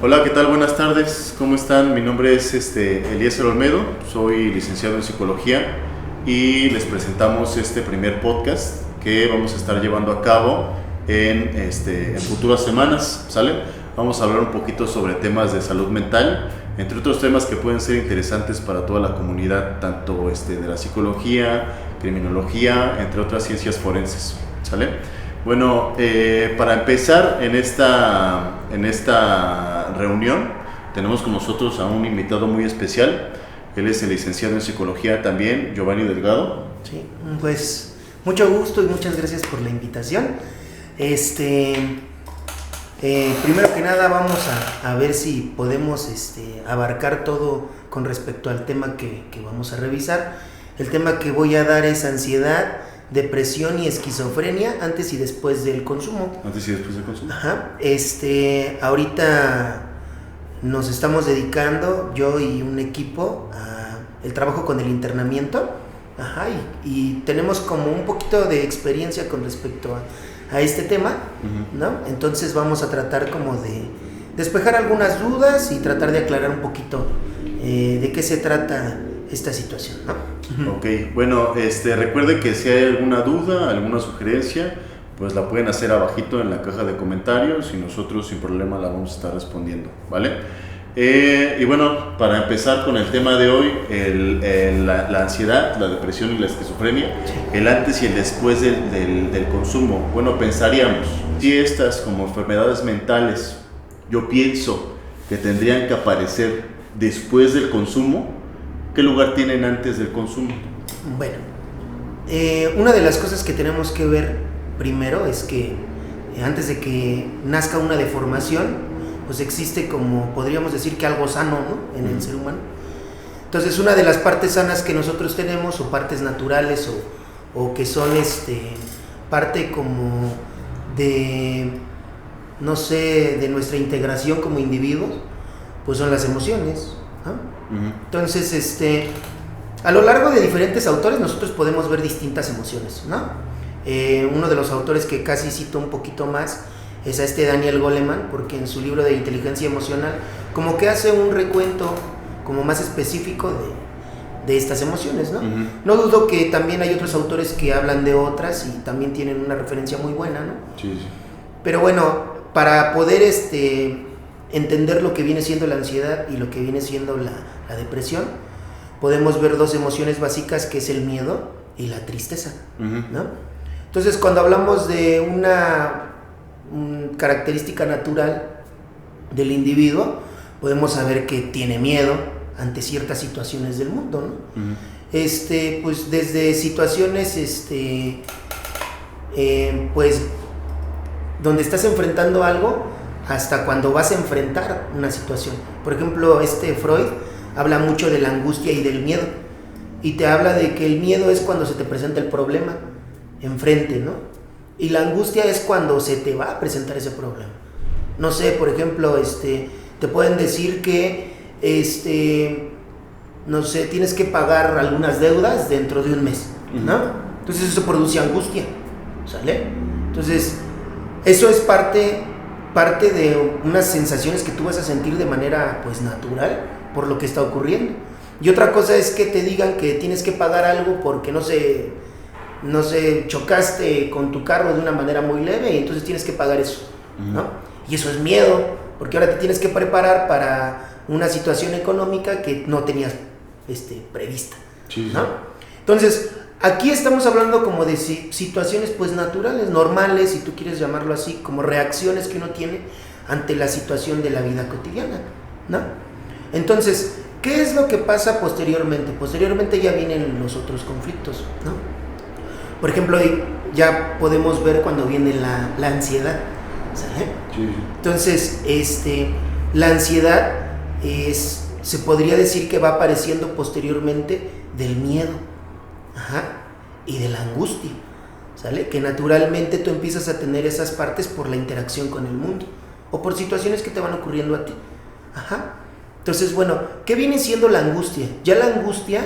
Hola, ¿qué tal? Buenas tardes, ¿cómo están? Mi nombre es Eliezer Olmedo, soy licenciado en Psicología y les presentamos este primer podcast que vamos a estar llevando a cabo en futuras semanas, ¿sale? Vamos a hablar un poquito sobre temas de salud mental, entre otros temas que pueden ser interesantes para toda la comunidad, tanto de la psicología, criminología, entre otras ciencias forenses, ¿sale? Bueno, para empezar en esta reunión tenemos con nosotros a un invitado muy especial. Él es el licenciado en Psicología también, Giovanni Delgado. Sí, pues mucho gusto y muchas gracias por la invitación. Primero que nada vamos a ver si podemos abarcar todo con respecto al tema que vamos a revisar. El tema que voy a dar es ansiedad, depresión y esquizofrenia antes y después del consumo. Antes y después del consumo. Ajá. Ahorita nos estamos dedicando, yo y un equipo, a el trabajo con el internamiento. Ajá. Y tenemos como un poquito de experiencia con respecto a este tema, ¿no? Entonces vamos a tratar como de despejar algunas dudas y tratar de aclarar un poquito de qué se trata esta situación, ¿no? Ok, bueno, recuerde que si hay alguna duda, alguna sugerencia, pues la pueden hacer abajito en la caja de comentarios y nosotros sin problema la vamos a estar respondiendo, ¿vale? Y bueno, para empezar con el tema de hoy, la ansiedad, la depresión y la esquizofrenia, el antes y el después del consumo. Bueno, pensaríamos, si estas como enfermedades mentales, yo pienso que tendrían que aparecer después del consumo, ¿qué lugar tienen antes del consumo? Bueno, una de las cosas que tenemos que ver primero es que antes de que nazca una deformación, pues existe como, podríamos decir que algo sano, ¿no? En el ser humano. Entonces una de las partes sanas que nosotros tenemos, o partes naturales, o que son parte como de, no sé, de nuestra integración como individuos, pues son las emociones, ¿no? Entonces, a lo largo de diferentes autores nosotros podemos ver distintas emociones, ¿no? Uno de los autores que casi cito un poquito más es a Daniel Goleman, porque en su libro de inteligencia emocional como que hace un recuento como más específico de estas emociones, ¿no? No dudo que también hay otros autores que hablan de otras y también tienen una referencia muy buena, ¿no? Sí. Pero bueno, para poder entender lo que viene siendo la ansiedad y lo que viene siendo la depresión, podemos ver dos emociones básicas, que es el miedo y la tristeza, ¿no? Entonces, cuando hablamos de una característica natural del individuo, podemos saber que tiene miedo ante ciertas situaciones del mundo, ¿no? Pues desde situaciones, pues donde estás enfrentando algo, hasta cuando vas a enfrentar una situación. Por ejemplo, Freud habla mucho de la angustia y del miedo, y te habla de que el miedo es cuando se te presenta el problema enfrente, ¿no? Y la angustia es cuando se te va a presentar ese problema. No sé, por ejemplo, te pueden decir que, no sé, tienes que pagar algunas deudas dentro de un mes, ¿no? Entonces eso produce angustia, ¿sale? Entonces, eso es parte de unas sensaciones que tú vas a sentir de manera pues natural por lo que está ocurriendo. Y otra cosa es que te digan que tienes que pagar algo porque no sé, chocaste con tu carro de una manera muy leve y entonces tienes que pagar eso, ¿no? Y eso es miedo, porque ahora te tienes que preparar para una situación económica que no tenías prevista, ¿no? Entonces, aquí estamos hablando como de situaciones pues naturales, normales, si tú quieres llamarlo así, como reacciones que uno tiene ante la situación de la vida cotidiana, ¿no? Entonces, ¿qué es lo que pasa posteriormente? Posteriormente ya vienen los otros conflictos, ¿no? Por ejemplo, ya podemos ver cuando viene la ansiedad, ¿sale? Sí. Entonces, la ansiedad se podría decir que va apareciendo posteriormente del miedo, y de la angustia, ¿sale? Que naturalmente tú empiezas a tener esas partes por la interacción con el mundo o por situaciones que te van ocurriendo a ti. Entonces, bueno, ¿qué viene siendo la angustia? Ya la angustia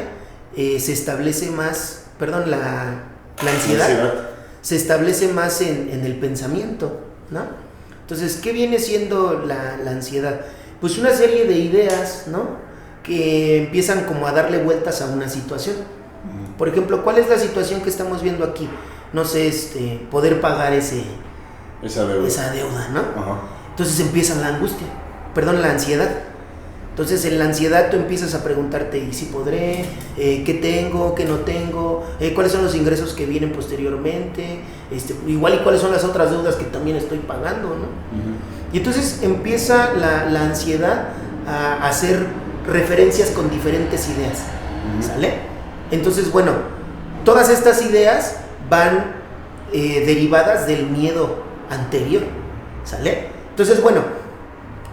se establece más, la ansiedad se establece más en el pensamiento, ¿no? Entonces, ¿qué viene siendo la ansiedad? pues una serie de ideas, ¿no? Que empiezan como a darle vueltas a una situación. Por ejemplo, ¿cuál es la situación que estamos viendo aquí? No sé, poder pagar esa deuda, ¿no? Ajá. Entonces empieza la angustia, la ansiedad. Entonces en la ansiedad tú empiezas a preguntarte, ¿y si podré? ¿Qué tengo? ¿Qué no tengo? ¿Cuáles son los ingresos que vienen posteriormente? Igual y cuáles son las otras deudas que también estoy pagando, ¿no? Y entonces empieza la ansiedad a hacer referencias con diferentes ideas, ¿sale? Entonces, bueno, todas estas ideas van derivadas del miedo anterior, ¿sale? Entonces, bueno,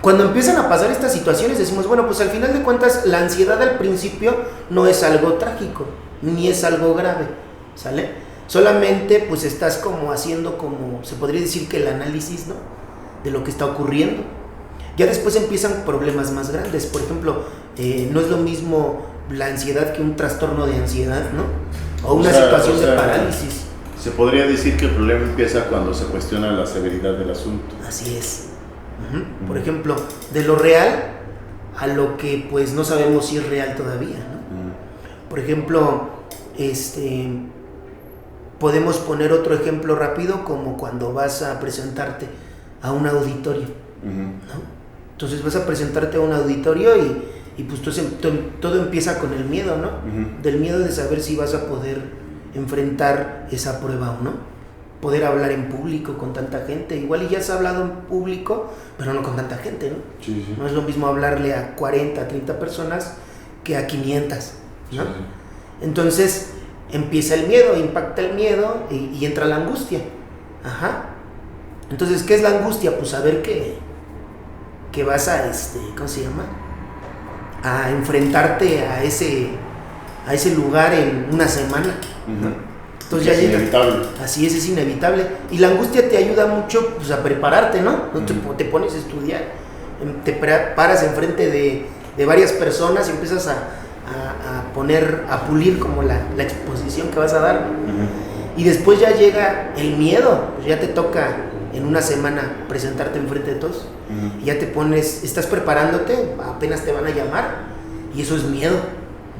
cuando empiezan a pasar estas situaciones decimos, bueno, pues al final de cuentas la ansiedad al principio no es algo trágico, ni es algo grave, ¿sale? Solamente pues estás como haciendo como, se podría decir que el análisis, ¿no? De lo que está ocurriendo. Ya después empiezan problemas más grandes, por ejemplo, no es lo mismo la ansiedad que un trastorno de ansiedad, ¿no? O una situación de parálisis. Se podría decir que el problema empieza cuando se cuestiona la severidad del asunto. Así es. Por ejemplo, de lo real a lo que pues no sabemos si es real todavía, ¿no? Por ejemplo, podemos poner otro ejemplo rápido como cuando vas a presentarte a un auditorio, ¿no? Entonces vas a presentarte a un auditorio y pues todo empieza con el miedo, ¿no? Del miedo de saber si vas a poder enfrentar esa prueba o no. Poder hablar en público con tanta gente. Igual y ya has hablado en público, pero no con tanta gente, ¿no? Sí. No es lo mismo hablarle a 40, 30 personas que a 500, ¿no? Sí. Entonces empieza el miedo, impacta el miedo y entra la angustia. Ajá. Entonces, ¿qué es la angustia? Pues saber que vas a, ¿cómo se llama? A enfrentarte a ese lugar en una semana, ¿no? Entonces ya llega. Inevitable. Así es inevitable. Y la angustia te ayuda mucho pues, a prepararte, ¿no? Te pones a estudiar, te paras enfrente de varias personas y empiezas a pulir como la exposición que vas a dar. Y después ya llega el miedo, pues ya te toca en una semana presentarte enfrente de todos. Y ya te pones, estás preparándote, apenas te van a llamar y eso es miedo,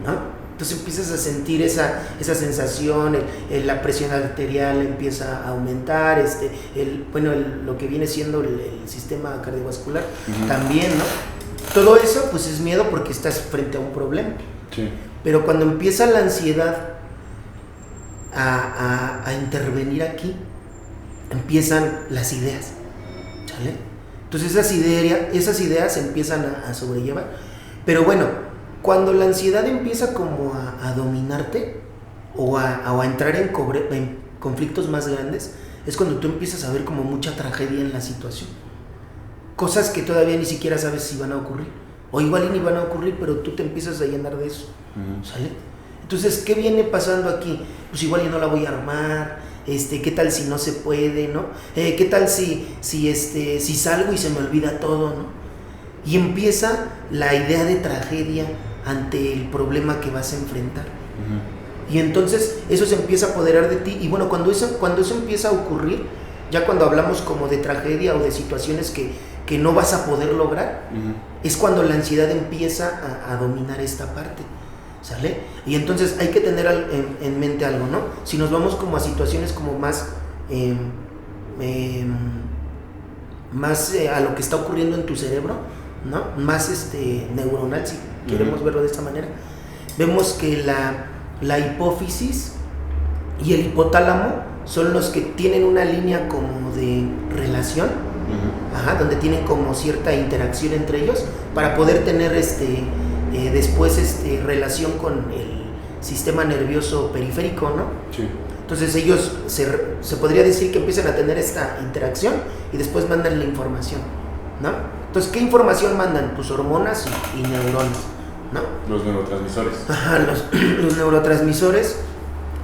¿no? Entonces empiezas a sentir esa sensación, la presión arterial empieza a aumentar, lo que viene siendo el sistema cardiovascular también, ¿no? Todo eso pues es miedo porque estás frente a un problema. Sí. Pero cuando empieza la ansiedad a intervenir aquí, empiezan las ideas, ¿sale? Entonces esas ideas se empiezan a sobrellevar. Pero bueno, cuando la ansiedad empieza como a dominarte o a entrar en conflictos más grandes, es cuando tú empiezas a ver como mucha tragedia en la situación. Cosas que todavía ni siquiera sabes si van a ocurrir. O igual ni van a ocurrir, pero tú te empiezas a llenar de eso. ¿Sale? Entonces, ¿qué viene pasando aquí? Pues igual yo no la voy a armar. ¿Qué tal si no se puede, no? ¿Qué tal si salgo y se me olvida todo, no? Y empieza la idea de tragedia ante el problema que vas a enfrentar. Y entonces eso se empieza a apoderar de ti. Y bueno, cuando eso empieza a ocurrir, ya cuando hablamos como de tragedia o de situaciones que no vas a poder lograr, es cuando la ansiedad empieza a dominar esta parte, ¿sale? Y entonces hay que tener en mente algo, ¿no? Si nos vamos como a situaciones como más a lo que está ocurriendo en tu cerebro, ¿no? Más neuronal, si queremos verlo de esta manera, vemos que la hipófisis y el hipotálamo son los que tienen una línea como de relación, donde tienen como cierta interacción entre ellos para poder tener después relación con el sistema nervioso periférico, ¿no? Sí. Entonces ellos se podría decir que empiezan a tener esta interacción y después mandan la información, ¿no? Entonces, ¿qué información mandan? Pues hormonas y neuronas, ¿no? Los neurotransmisores. Ajá, los neurotransmisores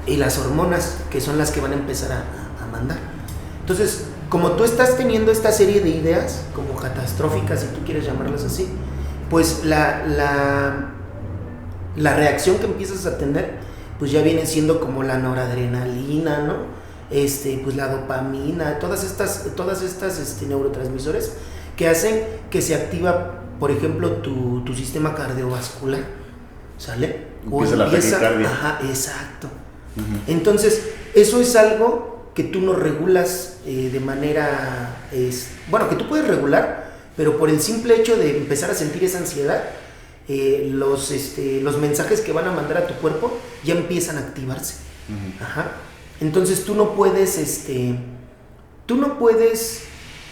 y las hormonas, que son las que van a empezar a mandar. Entonces, como tú estás teniendo esta serie de ideas, como catastróficas, si tú quieres llamarlas así, pues la reacción que empiezas a tener, pues ya viene siendo como la noradrenalina, ¿no? Pues la dopamina, todas estas neurotransmisores que hacen que se activa por ejemplo, tu sistema cardiovascular, ¿sale? Empieza la taquicardia. Ajá, exacto. Entonces, eso es algo que tú no regulas de manera, bueno, que tú puedes regular, pero por el simple hecho de empezar a sentir esa ansiedad, los mensajes que van a mandar a tu cuerpo ya empiezan a activarse. Ajá. Entonces tú no puedes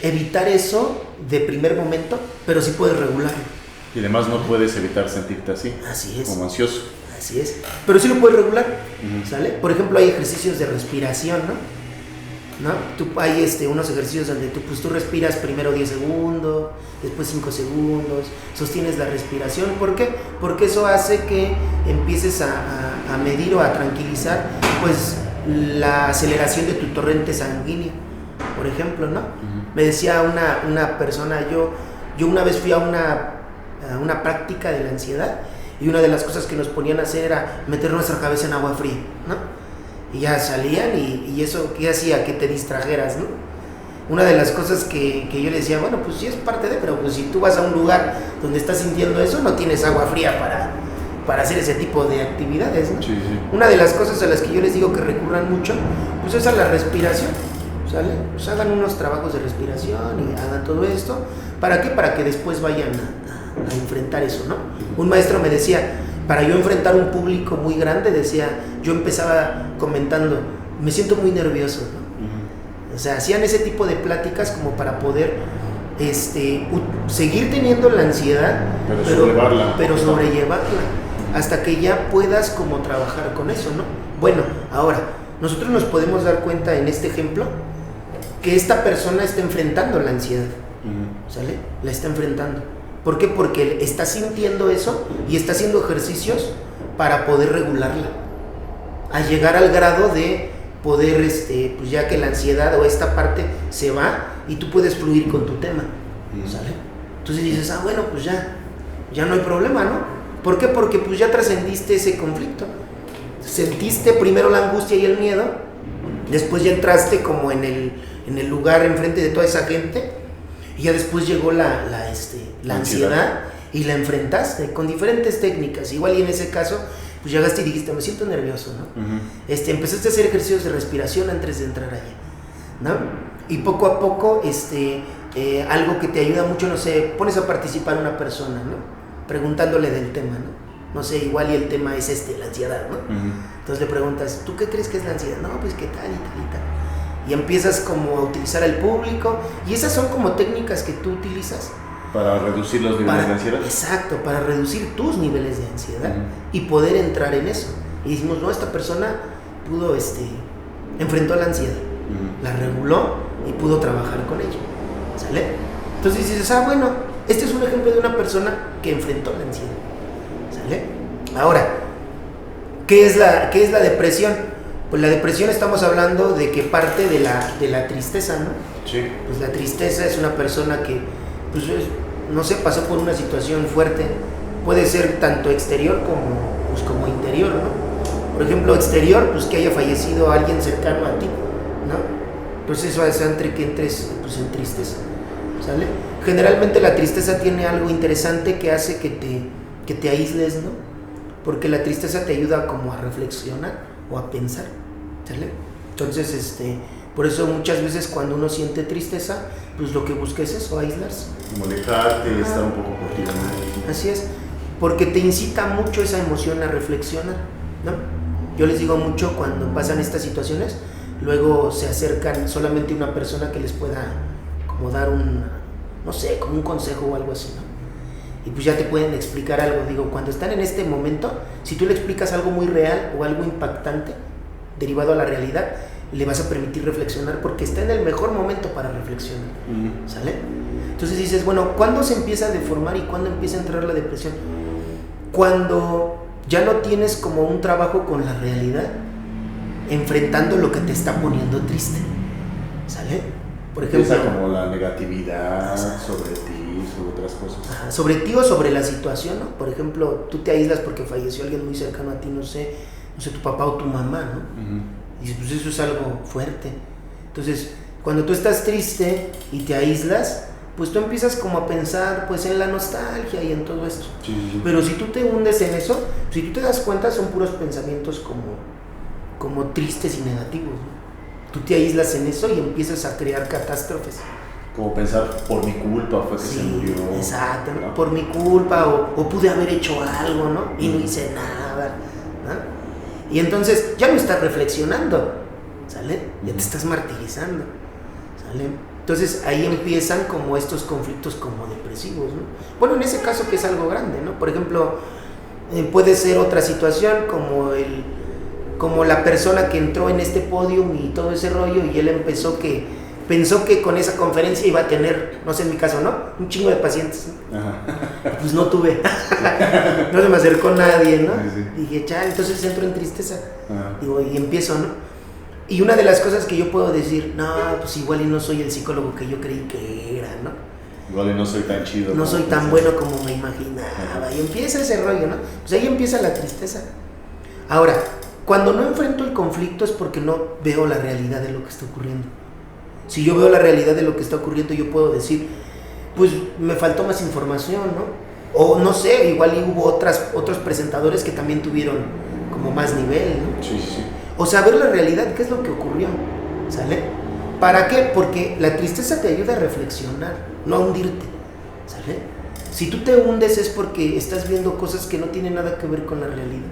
evitar eso de primer momento, pero sí puedes regularlo. Y además no puedes evitar sentirte así. Así es. Como ansioso. Así es. Pero sí lo puedes regular, ¿sale? Por ejemplo, hay ejercicios de respiración, ¿no? Hay unos ejercicios donde tú respiras primero 10 segundos, después 5 segundos, sostienes la respiración. ¿Por qué? Porque eso hace que empieces a medir o a tranquilizar, pues, la aceleración de tu torrente sanguíneo, por ejemplo, ¿no? Me decía una persona, yo una vez fui a una práctica de la ansiedad, y una de las cosas que nos ponían a hacer era meter nuestra cabeza en agua fría, ¿no? Y ya salían y eso, ¿qué hacía? Que te distrajeras, ¿no? Una de las cosas que yo le decía, bueno, pues sí es parte de, pero pues si tú vas a un lugar donde estás sintiendo eso, no tienes agua fría para hacer ese tipo de actividades, ¿no? Sí. Una de las cosas a las que yo les digo que recurran mucho, pues es a la respiración, ¿sale? Pues hagan unos trabajos de respiración y hagan todo esto. ¿Para qué? Para que después vayan a enfrentar eso, ¿no? Un maestro me decía, para yo enfrentar un público muy grande, decía, yo empezaba comentando, me siento muy nervioso, ¿no? O sea, hacían ese tipo de pláticas como para poder seguir teniendo la ansiedad, pero sobrellevarla, hasta que ya puedas como trabajar con eso, ¿no? Bueno, ahora, nosotros nos podemos dar cuenta en este ejemplo que esta persona está enfrentando la ansiedad, ¿sale? La está enfrentando. ¿Por qué? Porque está sintiendo eso y está haciendo ejercicios para poder regularla, a llegar al grado de poder, pues ya que la ansiedad o esta parte se va y tú puedes fluir con tu tema, ¿sale? Entonces dices, bueno, pues ya no hay problema, ¿no? ¿Por qué? Porque pues ya trascendiste ese conflicto. Sentiste primero la angustia y el miedo, después ya entraste como en el lugar enfrente de toda esa gente, y ya después llegó la ansiedad y la enfrentaste con diferentes técnicas. Igual y en ese caso, pues llegaste y dijiste, me siento nervioso, ¿no? Empezaste a hacer ejercicios de respiración antes de entrar allá, ¿no? Y poco a poco, algo que te ayuda mucho, no sé, pones a participar una persona, ¿no? Preguntándole del tema, ¿no? No sé, igual y el tema es la ansiedad, ¿no? Entonces le preguntas, ¿tú qué crees que es la ansiedad? No, pues qué tal y tal y tal. Y empiezas como a utilizar al público, y esas son como técnicas que tú utilizas para reducir los niveles de ansiedad. Exacto, para reducir tus niveles de ansiedad y poder entrar en eso. Y decimos, no, esta persona pudo, enfrentó la ansiedad, la reguló y pudo trabajar con ella, ¿sale? Entonces dices, bueno, este es un ejemplo de una persona que enfrentó la ansiedad, ¿sale? Ahora, ¿qué es la depresión? Pues la depresión estamos hablando de que parte de la tristeza, ¿no? Sí. Pues la tristeza es una persona que, pues, no sé, pasó por una situación fuerte. Puede ser tanto exterior como interior, ¿no? Por ejemplo, exterior, pues que haya fallecido alguien cercano a ti, ¿no? Pues eso hace que entres, pues, en tristeza, ¿sale? Generalmente la tristeza tiene algo interesante que hace que te aísles, ¿no? Porque la tristeza te ayuda como a reflexionar o a pensar, ¿sale? Entonces, por eso muchas veces cuando uno siente tristeza, pues lo que busca es eso, aislarse. Como alejarte, estar un poco contigo. Así es, porque te incita mucho esa emoción a reflexionar, ¿no? Yo les digo mucho cuando pasan estas situaciones, luego se acercan solamente una persona que les pueda como dar no sé, como un consejo o algo así, ¿no? Y pues ya te pueden explicar algo. Digo, cuando están en este momento, si tú le explicas algo muy real o algo impactante derivado a la realidad, le vas a permitir reflexionar porque está en el mejor momento para reflexionar, ¿sale? Entonces dices, bueno, ¿cuándo se empieza a deformar y cuándo empieza a entrar la depresión? Cuando ya no tienes como un trabajo con la realidad, enfrentando lo que te está poniendo triste, ¿sale? Por ejemplo, empieza como la negatividad sobre ti, sobre otras cosas. Sobre ti o sobre la situación, ¿no? Por ejemplo, tú te aíslas porque falleció alguien muy cercano a ti, no sé, tu papá o tu mamá, ¿no? Y dices, pues eso es algo fuerte. Entonces, cuando tú estás triste y te aíslas, pues tú empiezas como a pensar pues en la nostalgia y en todo esto. Sí. Pero si tú te hundes en eso, si tú te das cuenta, son puros pensamientos como tristes y negativos, ¿no? Tú te aíslas en eso y empiezas a crear catástrofes. Como pensar, por mi culpa fue que se murió. Exacto, ¿no? ¿no? Por mi culpa, o pude haber hecho algo, ¿no? Y no hice nada, ¿no? Y entonces ya no estás reflexionando, ¿sale? Ya te estás martirizando, ¿sale? Entonces ahí empiezan como estos conflictos como depresivos, ¿no? Bueno, en ese caso que es algo grande, ¿no? Por ejemplo, puede ser otra situación como la persona que entró en este podium y todo ese rollo y él pensó que con esa conferencia iba a tener, no sé en mi caso, ¿no? Un chingo de pacientes, ¿no? Ajá. Pues no tuve. No se me acercó nadie, ¿no? Sí. Dije, chale, entonces entro en tristeza. Ajá. Digo, y empiezo, ¿no? Y una de las cosas que yo puedo decir, no, pues igual y no soy el psicólogo que yo creí que era, ¿no? Igual y no soy tan chido. No soy tan bueno como me imaginaba. Y empieza ese rollo, ¿no? Pues ahí empieza la tristeza. Ahora, cuando no enfrento el conflicto es porque no veo la realidad de lo que está ocurriendo. Si yo veo la realidad de lo que está ocurriendo, yo puedo decir, pues me faltó más información, ¿no? O no sé, igual y hubo otros presentadores que también tuvieron como más nivel, ¿no? Sí. O sea, ver la realidad, qué es lo que ocurrió, ¿sale? ¿Para qué? Porque la tristeza te ayuda a reflexionar, no a hundirte, ¿sale? Si tú te hundes es porque estás viendo cosas que no tienen nada que ver con la realidad.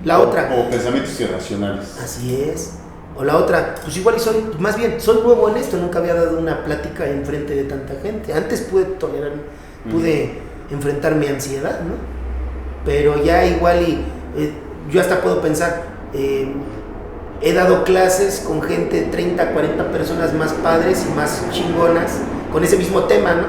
La otra... O pensamientos irracionales. Así es. O la otra, pues igual y soy nuevo en esto, nunca había dado una plática en frente de tanta gente. Antes pude enfrentar mi ansiedad, ¿no? Pero ya igual y yo hasta puedo pensar, he dado clases con gente, 30, 40 personas más padres y más chingonas, con ese mismo tema, ¿no?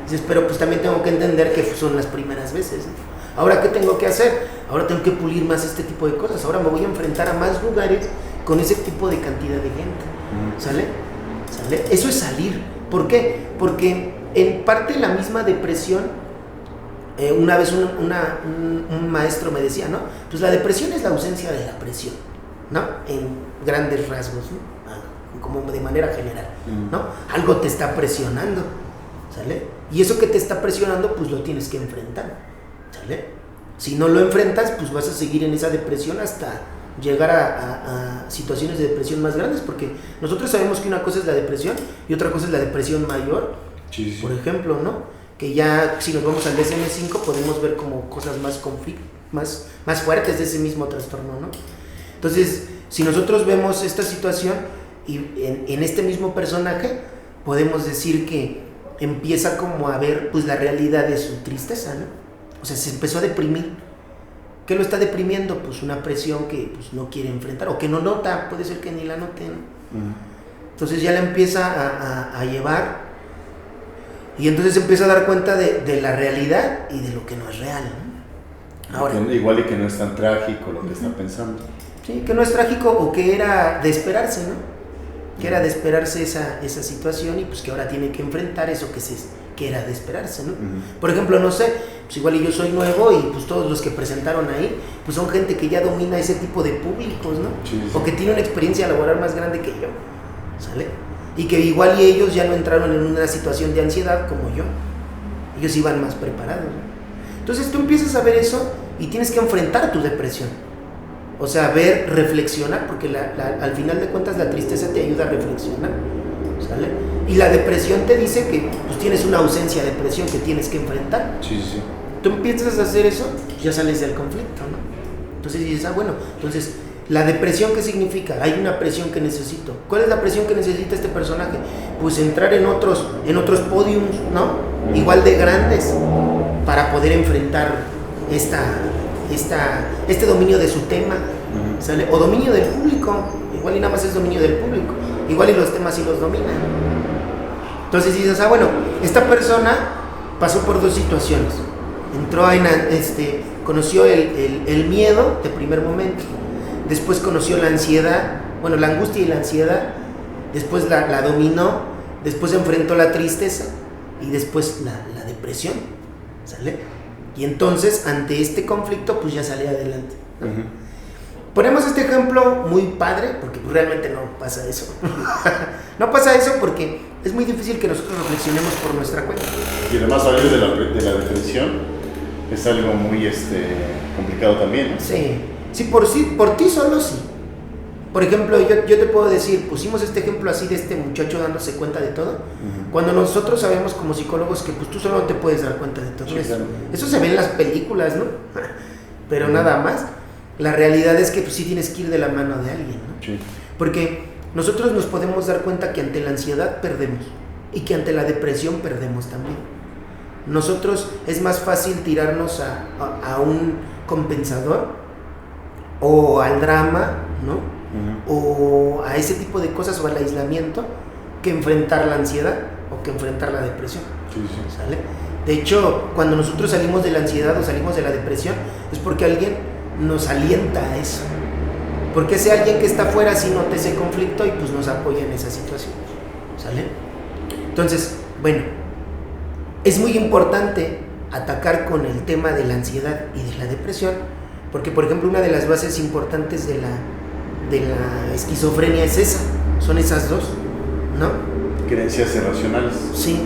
Dices, pero pues también tengo que entender que son las primeras veces, ¿no? Ahora, ¿qué tengo que hacer? Ahora tengo que pulir más este tipo de cosas. Ahora me voy a enfrentar a más lugares con ese tipo de cantidad de gente, ¿sale? Eso es salir. ¿Por qué? Porque en parte la misma depresión, una vez un maestro me decía, ¿no? Pues la depresión es la ausencia de la presión, ¿no? En grandes rasgos, ¿no? Como de manera general, ¿no? Algo te está presionando, ¿sale? Y eso que te está presionando, pues lo tienes que enfrentar, ¿sale? Si no lo enfrentas, pues vas a seguir en esa depresión hasta llegar a situaciones de depresión más grandes, porque nosotros sabemos que una cosa es la depresión y otra cosa es la depresión mayor, Sí. por ejemplo, ¿no? Que ya si nos vamos al DSM-5 podemos ver como cosas más fuertes de ese mismo trastorno, ¿no? Entonces, si nosotros vemos esta situación y en este mismo personaje, podemos decir que empieza como a ver pues la realidad de su tristeza, ¿no? O sea, se empezó a deprimir. ¿Qué lo está deprimiendo? Pues una presión que pues, no quiere enfrentar o que no nota, puede ser que ni la note, ¿no? Entonces ya la empieza a llevar y entonces empieza a dar cuenta de la realidad y de lo que no es real, ¿no? Ahora, igual y que no es tan trágico lo que está pensando. Sí, que no es trágico o que era de esperarse, ¿no? Que era de esperarse esa situación y pues que ahora tiene que enfrentar eso que era de esperarse, ¿no? Por ejemplo, no sé, pues igual y yo soy nuevo y pues todos los que presentaron ahí, pues son gente que ya domina ese tipo de públicos, ¿no? Sí. O que tiene una experiencia laboral más grande que yo, ¿sale? Y que igual y ellos ya no entraron en una situación de ansiedad como yo, ellos iban más preparados, ¿no? Entonces tú empiezas a ver eso y tienes que enfrentar tu depresión. O sea, reflexionar, porque al final de cuentas la tristeza te ayuda a reflexionar, ¿sale? Y la depresión te dice que pues, tienes una ausencia de presión que tienes que enfrentar. Sí. Tú empiezas a hacer eso, ya sales del conflicto, ¿no? Entonces dices, bueno, entonces, ¿la depresión qué significa? Hay una presión que necesito. ¿Cuál es la presión que necesita este personaje? Pues entrar en otros podiums, ¿no? Igual de grandes, para poder enfrentar este dominio de su tema, ¿sale? O dominio del público, igual y nada más es dominio del público, igual y los temas sí los dominan. Entonces dices, bueno, esta persona pasó por dos situaciones, entró conoció el miedo de primer momento, después conoció la ansiedad, la angustia y la ansiedad, después la dominó, después enfrentó la tristeza y después la depresión, ¿sale? Y entonces, ante este conflicto, pues ya salí adelante, ¿no? Ponemos este ejemplo muy padre, porque realmente no pasa eso. No pasa eso porque es muy difícil que nosotros reflexionemos por nuestra cuenta. Y además salir de la depresión es algo muy complicado también, ¿no? Sí, por ti solo sí. Por ejemplo, yo te puedo decir, pusimos este ejemplo así de este muchacho dándose cuenta de todo, cuando nosotros sabemos como psicólogos que pues tú solo no te puedes dar cuenta de todo. Sí, claro. Eso se ve en las películas, ¿no? Pero nada más. La realidad es que pues sí tienes que ir de la mano de alguien, ¿no? Sí. Porque nosotros nos podemos dar cuenta que ante la ansiedad perdemos y que ante la depresión perdemos también. Nosotros es más fácil tirarnos a un compensador o al drama, ¿no? O a ese tipo de cosas o al aislamiento que enfrentar la ansiedad o que enfrentar la depresión. Sí. ¿Sale? De hecho, cuando nosotros salimos de la ansiedad o salimos de la depresión es porque alguien nos alienta a eso. Porque ese alguien que está afuera sí nota ese conflicto y pues nos apoya en esa situación. ¿Sale? Entonces, bueno, es muy importante atacar con el tema de la ansiedad y de la depresión, porque por ejemplo una de las bases importantes de la esquizofrenia es esa, son esas dos, ¿no? Creencias irracionales. Sí,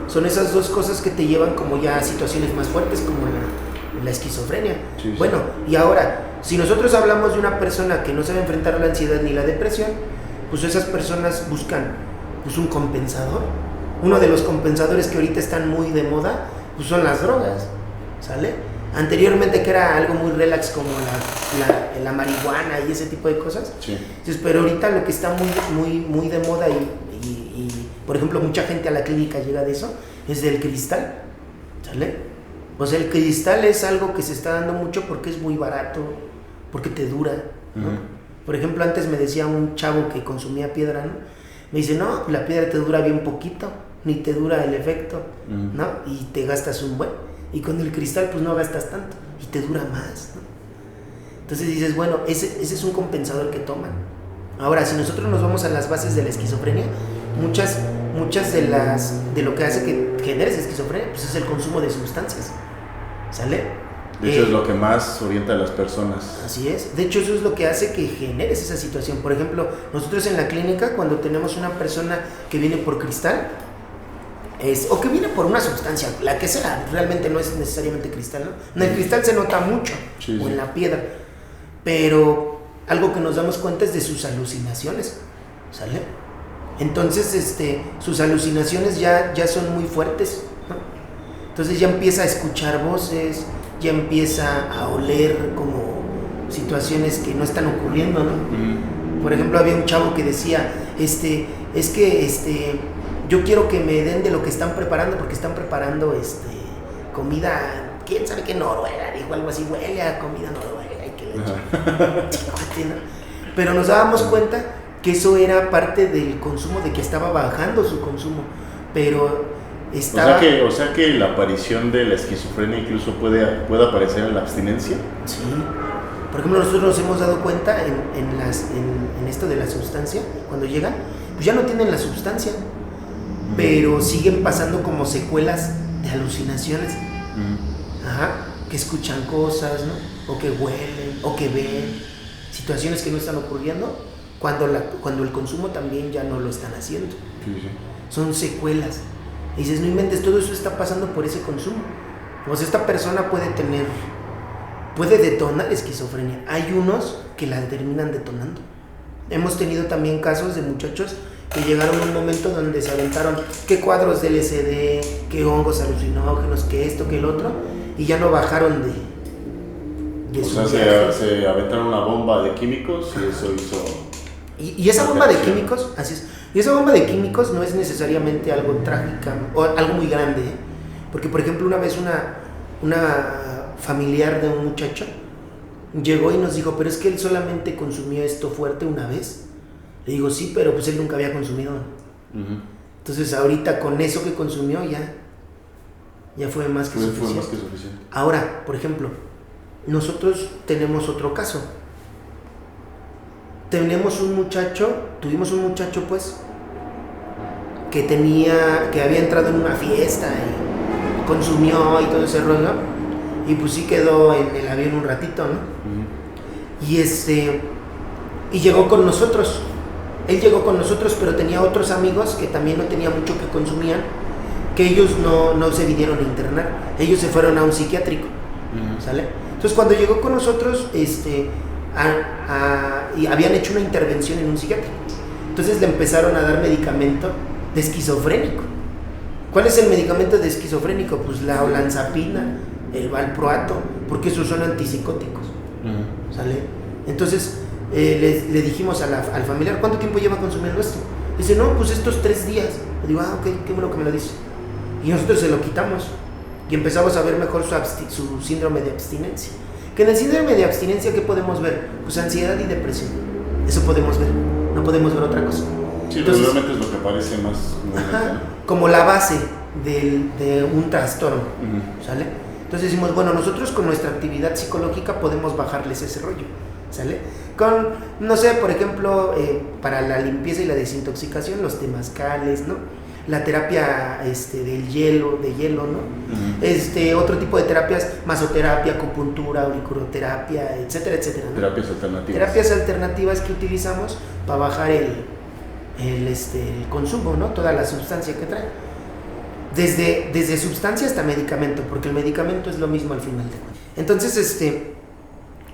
son esas dos cosas que te llevan como ya a situaciones más fuertes como la esquizofrenia. Sí. Bueno, y ahora, si nosotros hablamos de una persona que no sabe enfrentar la ansiedad ni la depresión, pues esas personas buscan pues un compensador. Uno de los compensadores que ahorita están muy de moda pues son las drogas, ¿sale? Anteriormente que era algo muy relax como la marihuana y ese tipo de cosas. Sí. Entonces, pero ahorita lo que está muy de moda y por ejemplo mucha gente a la clínica llega de eso, es del cristal, ¿sale? Pues el cristal es algo que se está dando mucho porque es muy barato, porque te dura, ¿no? Por ejemplo, antes me decía un chavo que consumía piedra, ¿no? Me dice, no, la piedra te dura bien poquito, ni te dura el efecto, ¿no? Y te gastas un buen. Y con el cristal pues no gastas tanto y te dura más, ¿no? Entonces dices, bueno, ese es un compensador que toman. Ahora, si nosotros nos vamos a las bases de la esquizofrenia, muchas de lo que hace que generes esquizofrenia pues es el consumo de sustancias, ¿sale? De hecho es lo que más orienta a las personas. Así es, de hecho eso es lo que hace que generes esa situación. Por ejemplo, nosotros en la clínica cuando tenemos una persona que viene por cristal, o que viene por una sustancia, la que sea, realmente no es necesariamente cristal, ¿no? En el cristal se nota mucho, Sí. o en la piedra, pero algo que nos damos cuenta es de sus alucinaciones, ¿sale? Entonces, sus alucinaciones ya son muy fuertes, ¿no? Entonces ya empieza a escuchar voces, ya empieza a oler como situaciones que no están ocurriendo, ¿no? Por ejemplo, había un chavo que decía, yo quiero que me den de lo que están preparando, porque están preparando comida, quién sabe qué, noruega, dijo algo así, huele a comida noruega y que leche. Pero nos dábamos cuenta que eso era parte del consumo, de que estaba bajando su consumo, pero estaba... O sea que la aparición de la esquizofrenia incluso puede aparecer en la abstinencia. Sí. Por ejemplo, nosotros nos hemos dado cuenta en esto de la sustancia, cuando llegan, pues ya no tienen la sustancia, pero siguen pasando como secuelas de alucinaciones. Ajá, que escuchan cosas, ¿no? O que huelen, o que ven situaciones que no están ocurriendo cuando el consumo también ya no lo están haciendo. Sí. Son secuelas. Y dices, no inventes, todo eso está pasando por ese consumo. Pues esta persona puede detonar esquizofrenia. Hay unos que la terminan detonando. Hemos tenido también casos de muchachos que llegaron a un momento donde se aventaron que cuadros de LSD, que hongos alucinógenos, que esto, que el otro, y ya no bajaron de O su sea, viaje. se aventaron una bomba de químicos y eso hizo... Y esa bomba de químicos, así es, y esa bomba de químicos no es necesariamente algo trágico o algo muy grande, ¿eh? Porque por ejemplo una vez una familiar de un muchacho llegó y nos dijo, pero es que él solamente consumió esto fuerte una vez. Le digo, sí, pero pues él nunca había consumido. Entonces ahorita con eso que consumió ya fue más que suficiente. Fue más que suficiente. Ahora, por ejemplo, nosotros tenemos otro caso. Tuvimos un muchacho pues que había entrado en una fiesta y consumió y todo ese rollo, y pues sí quedó en el avión un ratito, ¿no? Y llegó con nosotros Él llegó con nosotros, pero tenía otros amigos que también no tenía mucho que consumían, que ellos no se vinieron a internar, ellos se fueron a un psiquiátrico, ¿sale? Entonces cuando llegó con nosotros, y habían hecho una intervención en un psiquiátrico, entonces le empezaron a dar medicamento de esquizofrénico. ¿Cuál es el medicamento de esquizofrénico? Pues la olanzapina, el valproato, porque esos son antipsicóticos, ¿sale? Entonces le dijimos al familiar, ¿cuánto tiempo lleva consumiendo esto? Dice, no, pues estos 3 días. Le digo, ok, qué bueno que me lo dice. Y nosotros se lo quitamos y empezamos a ver mejor su síndrome de abstinencia. Que en el síndrome de abstinencia, ¿qué podemos ver? Pues ansiedad y depresión. Eso podemos ver, no podemos ver otra cosa. Sí, entonces, realmente es lo que parece más... como la base de un trastorno, ¿sale? Entonces decimos, bueno, nosotros con nuestra actividad psicológica podemos bajarles ese rollo, ¿sale? Con, no sé, por ejemplo, para la limpieza y la desintoxicación, los temazcales, ¿no? La terapia de hielo, ¿no? Otro tipo de terapias, masoterapia, acupuntura, auriculoterapia, etcétera, etcétera, ¿no? Terapias alternativas. Terapias alternativas que utilizamos para bajar el consumo, ¿no? Toda la sustancia que trae. Desde sustancia hasta medicamento, porque el medicamento es lo mismo al final de cuentas. Entonces,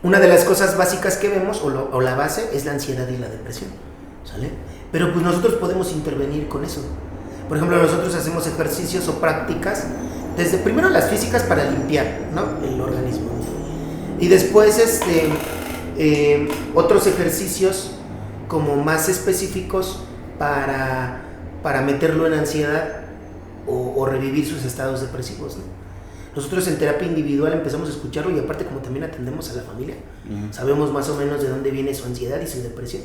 una de las cosas básicas que vemos, o la base, es la ansiedad y la depresión, ¿sale? Pero pues nosotros podemos intervenir con eso. Por ejemplo, nosotros hacemos ejercicios o prácticas, desde primero las físicas para limpiar, ¿no? El organismo. Y después otros ejercicios como más específicos para meterlo en ansiedad o revivir sus estados depresivos, ¿no? Nosotros en terapia individual empezamos a escucharlo y aparte como también atendemos a la familia, sabemos más o menos de dónde viene su ansiedad y su depresión.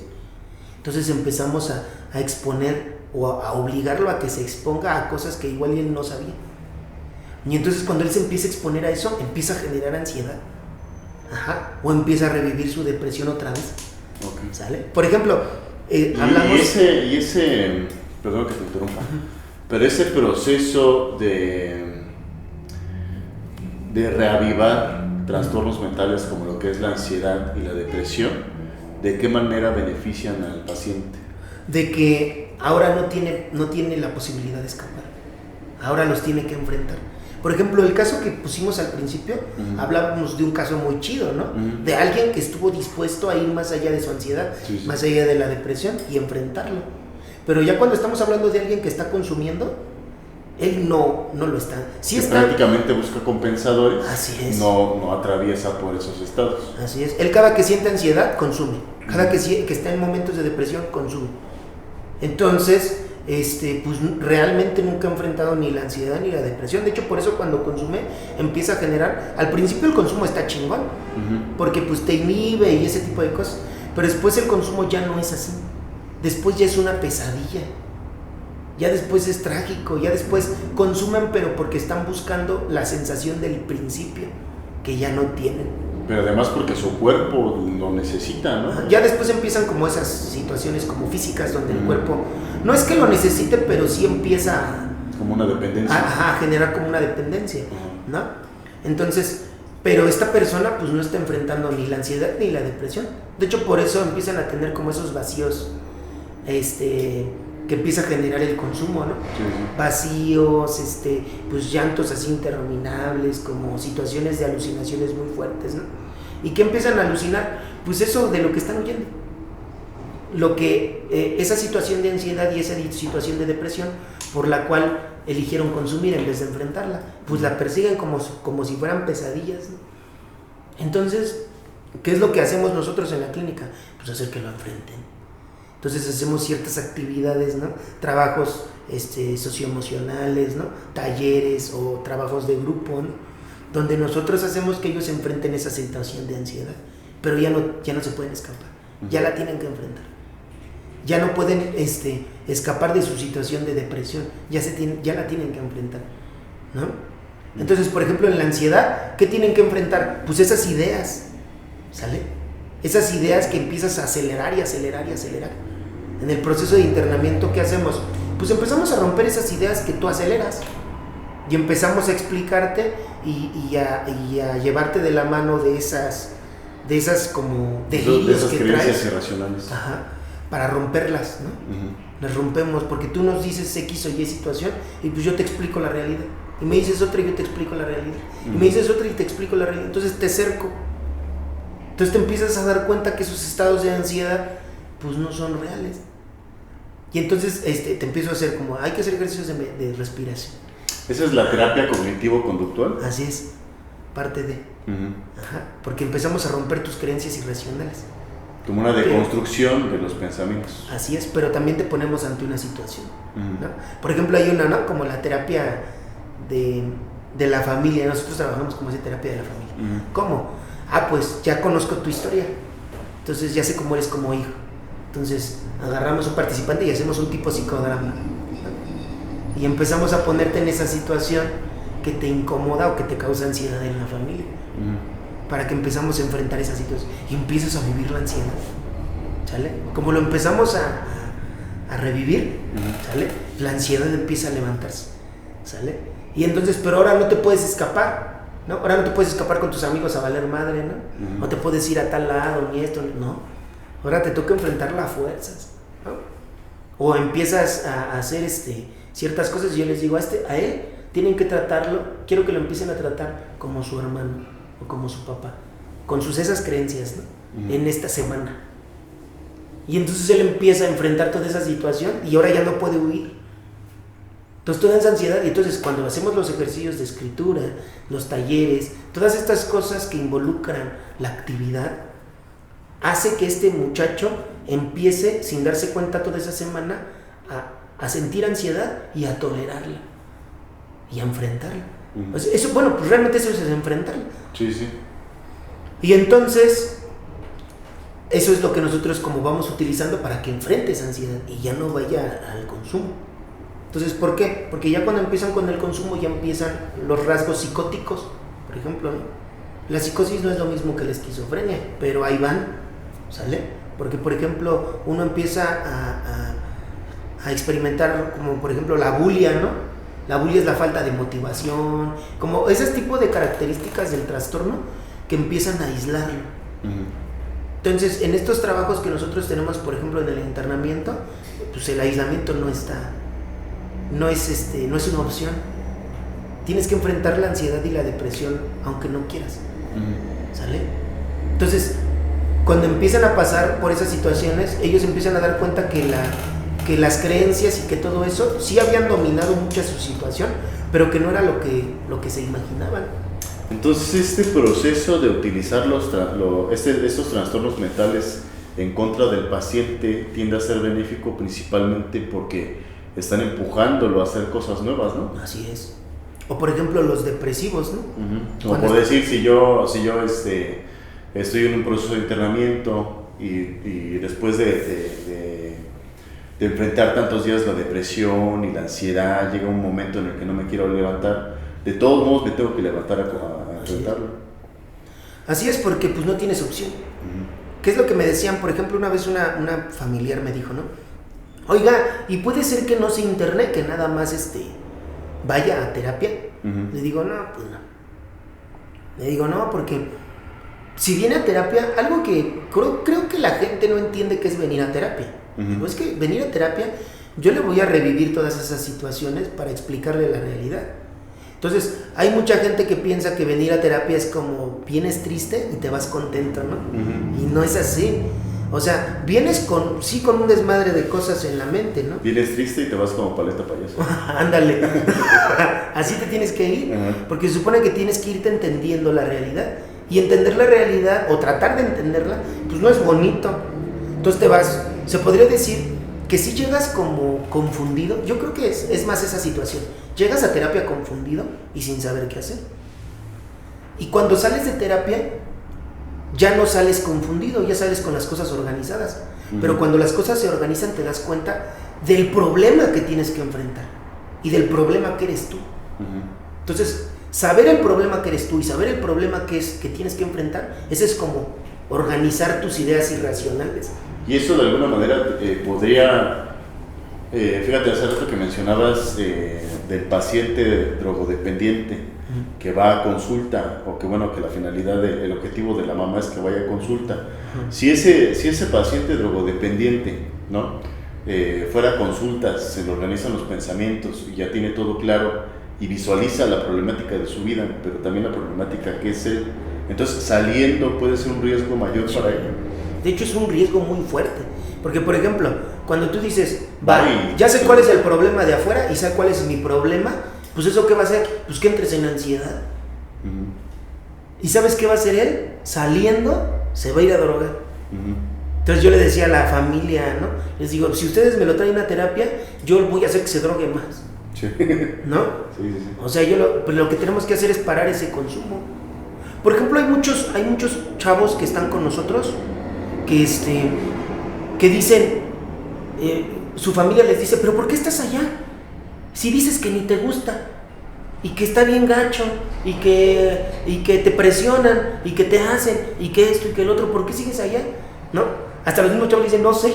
Entonces empezamos a exponer o a obligarlo a que se exponga a cosas que igual él no sabía. Y entonces cuando él se empieza a exponer a eso, empieza a generar ansiedad. O empieza a revivir su depresión otra vez. Okay. ¿Sale? Por ejemplo, hablamos... Y ese, perdón que te interrumpa, pero ese proceso de reavivar trastornos mentales como lo que es la ansiedad y la depresión, ¿de qué manera benefician al paciente? De que ahora no tiene la posibilidad de escapar, ahora los tiene que enfrentar. Por ejemplo, el caso que pusimos al principio, hablábamos de un caso muy chido, ¿no? De alguien que estuvo dispuesto a ir más allá de su ansiedad, más allá de la depresión y enfrentarlo. Pero ya cuando estamos hablando de alguien que está consumiendo, él no lo está. Sí está, prácticamente busca compensadores. Así es. No atraviesa por esos estados. Así es. Él cada que siente ansiedad, consume. Cada que está en momentos de depresión, consume. Entonces, pues realmente nunca ha enfrentado ni la ansiedad ni la depresión. De hecho, por eso cuando consume, empieza a generar... Al principio el consumo está chingón, porque pues te inhibe y ese tipo de cosas. Pero después el consumo ya no es así. Después ya es una pesadilla. Ya después es trágico. Ya después consumen, pero porque están buscando la sensación del principio, que ya no tienen. Pero además porque su cuerpo lo necesita, ¿no? Ya después empiezan como esas situaciones como físicas donde el cuerpo, no es que lo necesite, pero sí empieza como una dependencia. A generar como una dependencia, ¿no? Entonces, pero esta persona pues no está enfrentando ni la ansiedad ni la depresión. De hecho, por eso empiezan a tener como esos vacíos, que empieza a generar el consumo, ¿no? Vacíos, pues llantos así interminables, como situaciones de alucinaciones muy fuertes, ¿no? ¿Y qué empiezan a alucinar? Pues eso de lo que están huyendo. Lo que, esa situación de ansiedad y esa situación de depresión por la cual eligieron consumir en vez de enfrentarla, pues la persiguen como si fueran pesadillas, ¿no? Entonces, ¿qué es lo que hacemos nosotros en la clínica? Pues hacer que lo enfrenten. Entonces hacemos ciertas actividades, ¿no? Trabajos socioemocionales, ¿no? Talleres o trabajos de grupo, ¿no? Donde nosotros hacemos que ellos enfrenten esa situación de ansiedad, pero ya no se pueden escapar, ya la tienen que enfrentar. Ya no pueden escapar de su situación de depresión, ya la tienen que enfrentar, ¿no? Entonces, por ejemplo, en la ansiedad, ¿qué tienen que enfrentar? Pues esas ideas, ¿sale? Esas ideas que empiezas a acelerar y acelerar y acelerar. En el proceso de internamiento, ¿qué hacemos? Pues empezamos a romper esas ideas que tú aceleras y empezamos a explicarte y a llevarte de la mano de esas como delirios de esas que creencias traes. irracionales. Ajá. para romperlas, ¿no? Las rompemos porque tú nos dices X o Y situación y pues yo te explico la realidad. Y me dices otra y yo te explico la realidad. Y me dices otra y te explico la realidad. Entonces te cerco. Entonces te empiezas a dar cuenta que esos estados de ansiedad pues no son reales. Y entonces te empiezo a hacer como, hay que hacer ejercicios de respiración. ¿Esa es la terapia cognitivo-conductual? Así es, parte de. Ajá, porque empezamos a romper tus creencias irracionales. Como una deconstrucción de los pensamientos. Así es, pero también te ponemos ante una situación, ¿no? Por ejemplo, hay una, ¿no? Como la terapia de la familia. Nosotros trabajamos como esa terapia de la familia. ¿Cómo? Pues ya conozco tu historia, entonces ya sé cómo eres como hijo. Entonces agarramos un participante y hacemos un tipo psicodrama, ¿no? Y empezamos a ponerte en esa situación que te incomoda o que te causa ansiedad en la familia, para que empezamos a enfrentar esa situación y empiezas a vivir la ansiedad, ¿sale? Como lo empezamos a revivir, ¿sale? La ansiedad empieza a levantarse, ¿sale? Y entonces, pero ahora no te puedes escapar, ¿no? Ahora no te puedes escapar con tus amigos a valer madre, ¿no? No te puedes ir a tal lado, ni esto, no. Ahora te toca enfrentarla a fuerzas, ¿no? O empiezas a hacer ciertas cosas y yo les digo, a él tienen que tratarlo, quiero que lo empiecen a tratar como su hermano o como su papá, con esas creencias, ¿no? En esta semana. Y entonces él empieza a enfrentar toda esa situación y ahora ya no puede huir. Entonces toda esa ansiedad, y entonces cuando hacemos los ejercicios de escritura, los talleres, todas estas cosas que involucran la actividad, hace que este muchacho empiece, sin darse cuenta toda esa semana, a sentir ansiedad y a tolerarla y a enfrentarla. Eso, bueno, pues realmente eso es enfrentarla. Sí, sí. Y entonces eso es lo que nosotros como vamos utilizando para que enfrente esa ansiedad y ya no vaya al consumo. Entonces, ¿por qué? Porque ya cuando empiezan con el consumo ya empiezan los rasgos psicóticos, por ejemplo, ¿no? La psicosis no es lo mismo que la esquizofrenia, pero ahí van, ¿sale? Porque, por ejemplo, uno empieza a experimentar como, por ejemplo, la bulia, ¿no? La bulia es la falta de motivación, como ese tipo de características del trastorno que empiezan a aislarlo. Entonces, en estos trabajos que nosotros tenemos, por ejemplo, en el internamiento, pues el aislamiento no es una opción. Tienes que enfrentar la ansiedad y la depresión aunque no quieras, ¿sale? Entonces, cuando empiezan a pasar por esas situaciones, ellos empiezan a dar cuenta que las creencias y que todo eso sí habían dominado mucho su situación, pero que no era lo que se imaginaban. Entonces, este proceso de utilizar estos trastornos mentales en contra del paciente tiende a ser benéfico principalmente porque están empujándolo a hacer cosas nuevas, ¿no? Así es. O por ejemplo los depresivos, ¿no? O por decir, si yo estoy en un proceso de internamiento y después de enfrentar tantos días la depresión y la ansiedad, llega un momento en el que no me quiero levantar, de todos modos me tengo que levantar a enfrentarlo. Así es, porque pues no tienes opción. ¿Qué es lo que me decían? Por ejemplo, una vez una familiar me dijo, ¿no? Oiga, ¿y puede ser que no se interne, que nada más vaya a terapia? Le digo, no, pues no. Le digo, no, porque si viene a terapia, algo que creo que la gente no entiende que es venir a terapia. Pues es que venir a terapia, yo le voy a revivir todas esas situaciones para explicarle la realidad. Entonces, hay mucha gente que piensa que venir a terapia es como vienes triste y te vas contento, ¿no? Y no es así. O sea, vienes con un desmadre de cosas en la mente, ¿no? Vienes triste y te vas como paleta payaso. Ándale. Así te tienes que ir, porque se supone que tienes que irte entendiendo la realidad. Y entender la realidad, o tratar de entenderla, pues no es bonito. Entonces te vas, se podría decir que si llegas como confundido, yo creo que es más esa situación. Llegas a terapia confundido y sin saber qué hacer. Y cuando sales de terapia, ya no sales confundido, ya sales con las cosas organizadas. Pero cuando las cosas se organizan te das cuenta del problema que tienes que enfrentar y del problema que eres tú. Entonces, saber el problema que eres tú y saber el problema que tienes que enfrentar, ese es como organizar tus ideas irracionales. Y eso de alguna manera podría, fíjate, hace rato que mencionabas del paciente drogodependiente, que va a consulta, o que bueno, que la finalidad, el objetivo de la mamá es que vaya a consulta. Si ese paciente drogodependiente, ¿no? Fuera a consulta, se le organizan los pensamientos y ya tiene todo claro y visualiza la problemática de su vida, pero también la problemática que es él, entonces saliendo puede ser un riesgo mayor para ella. De hecho es un riesgo muy fuerte, porque por ejemplo, cuando tú dices, ya sé cuál es el problema de afuera y sé cuál es mi problema, pues eso ¿qué va a hacer? Pues que entres en ansiedad. ¿Y sabes qué va a hacer él? Saliendo se va a ir a drogar. Entonces yo le decía a la familia, ¿no? Les digo, si ustedes me lo traen a terapia, yo voy a hacer que se drogue más. Sí. ¿No? Sí. O sea, pues lo que tenemos que hacer es parar ese consumo. Por ejemplo, hay muchos chavos que están con nosotros que dicen, su familia les dice, pero ¿por qué estás allá? Si dices que ni te gusta y que está bien gacho y que te presionan y que te hacen y que esto y que el otro, ¿por qué sigues allá? ¿No? Hasta los mismos chavos dicen, no sé.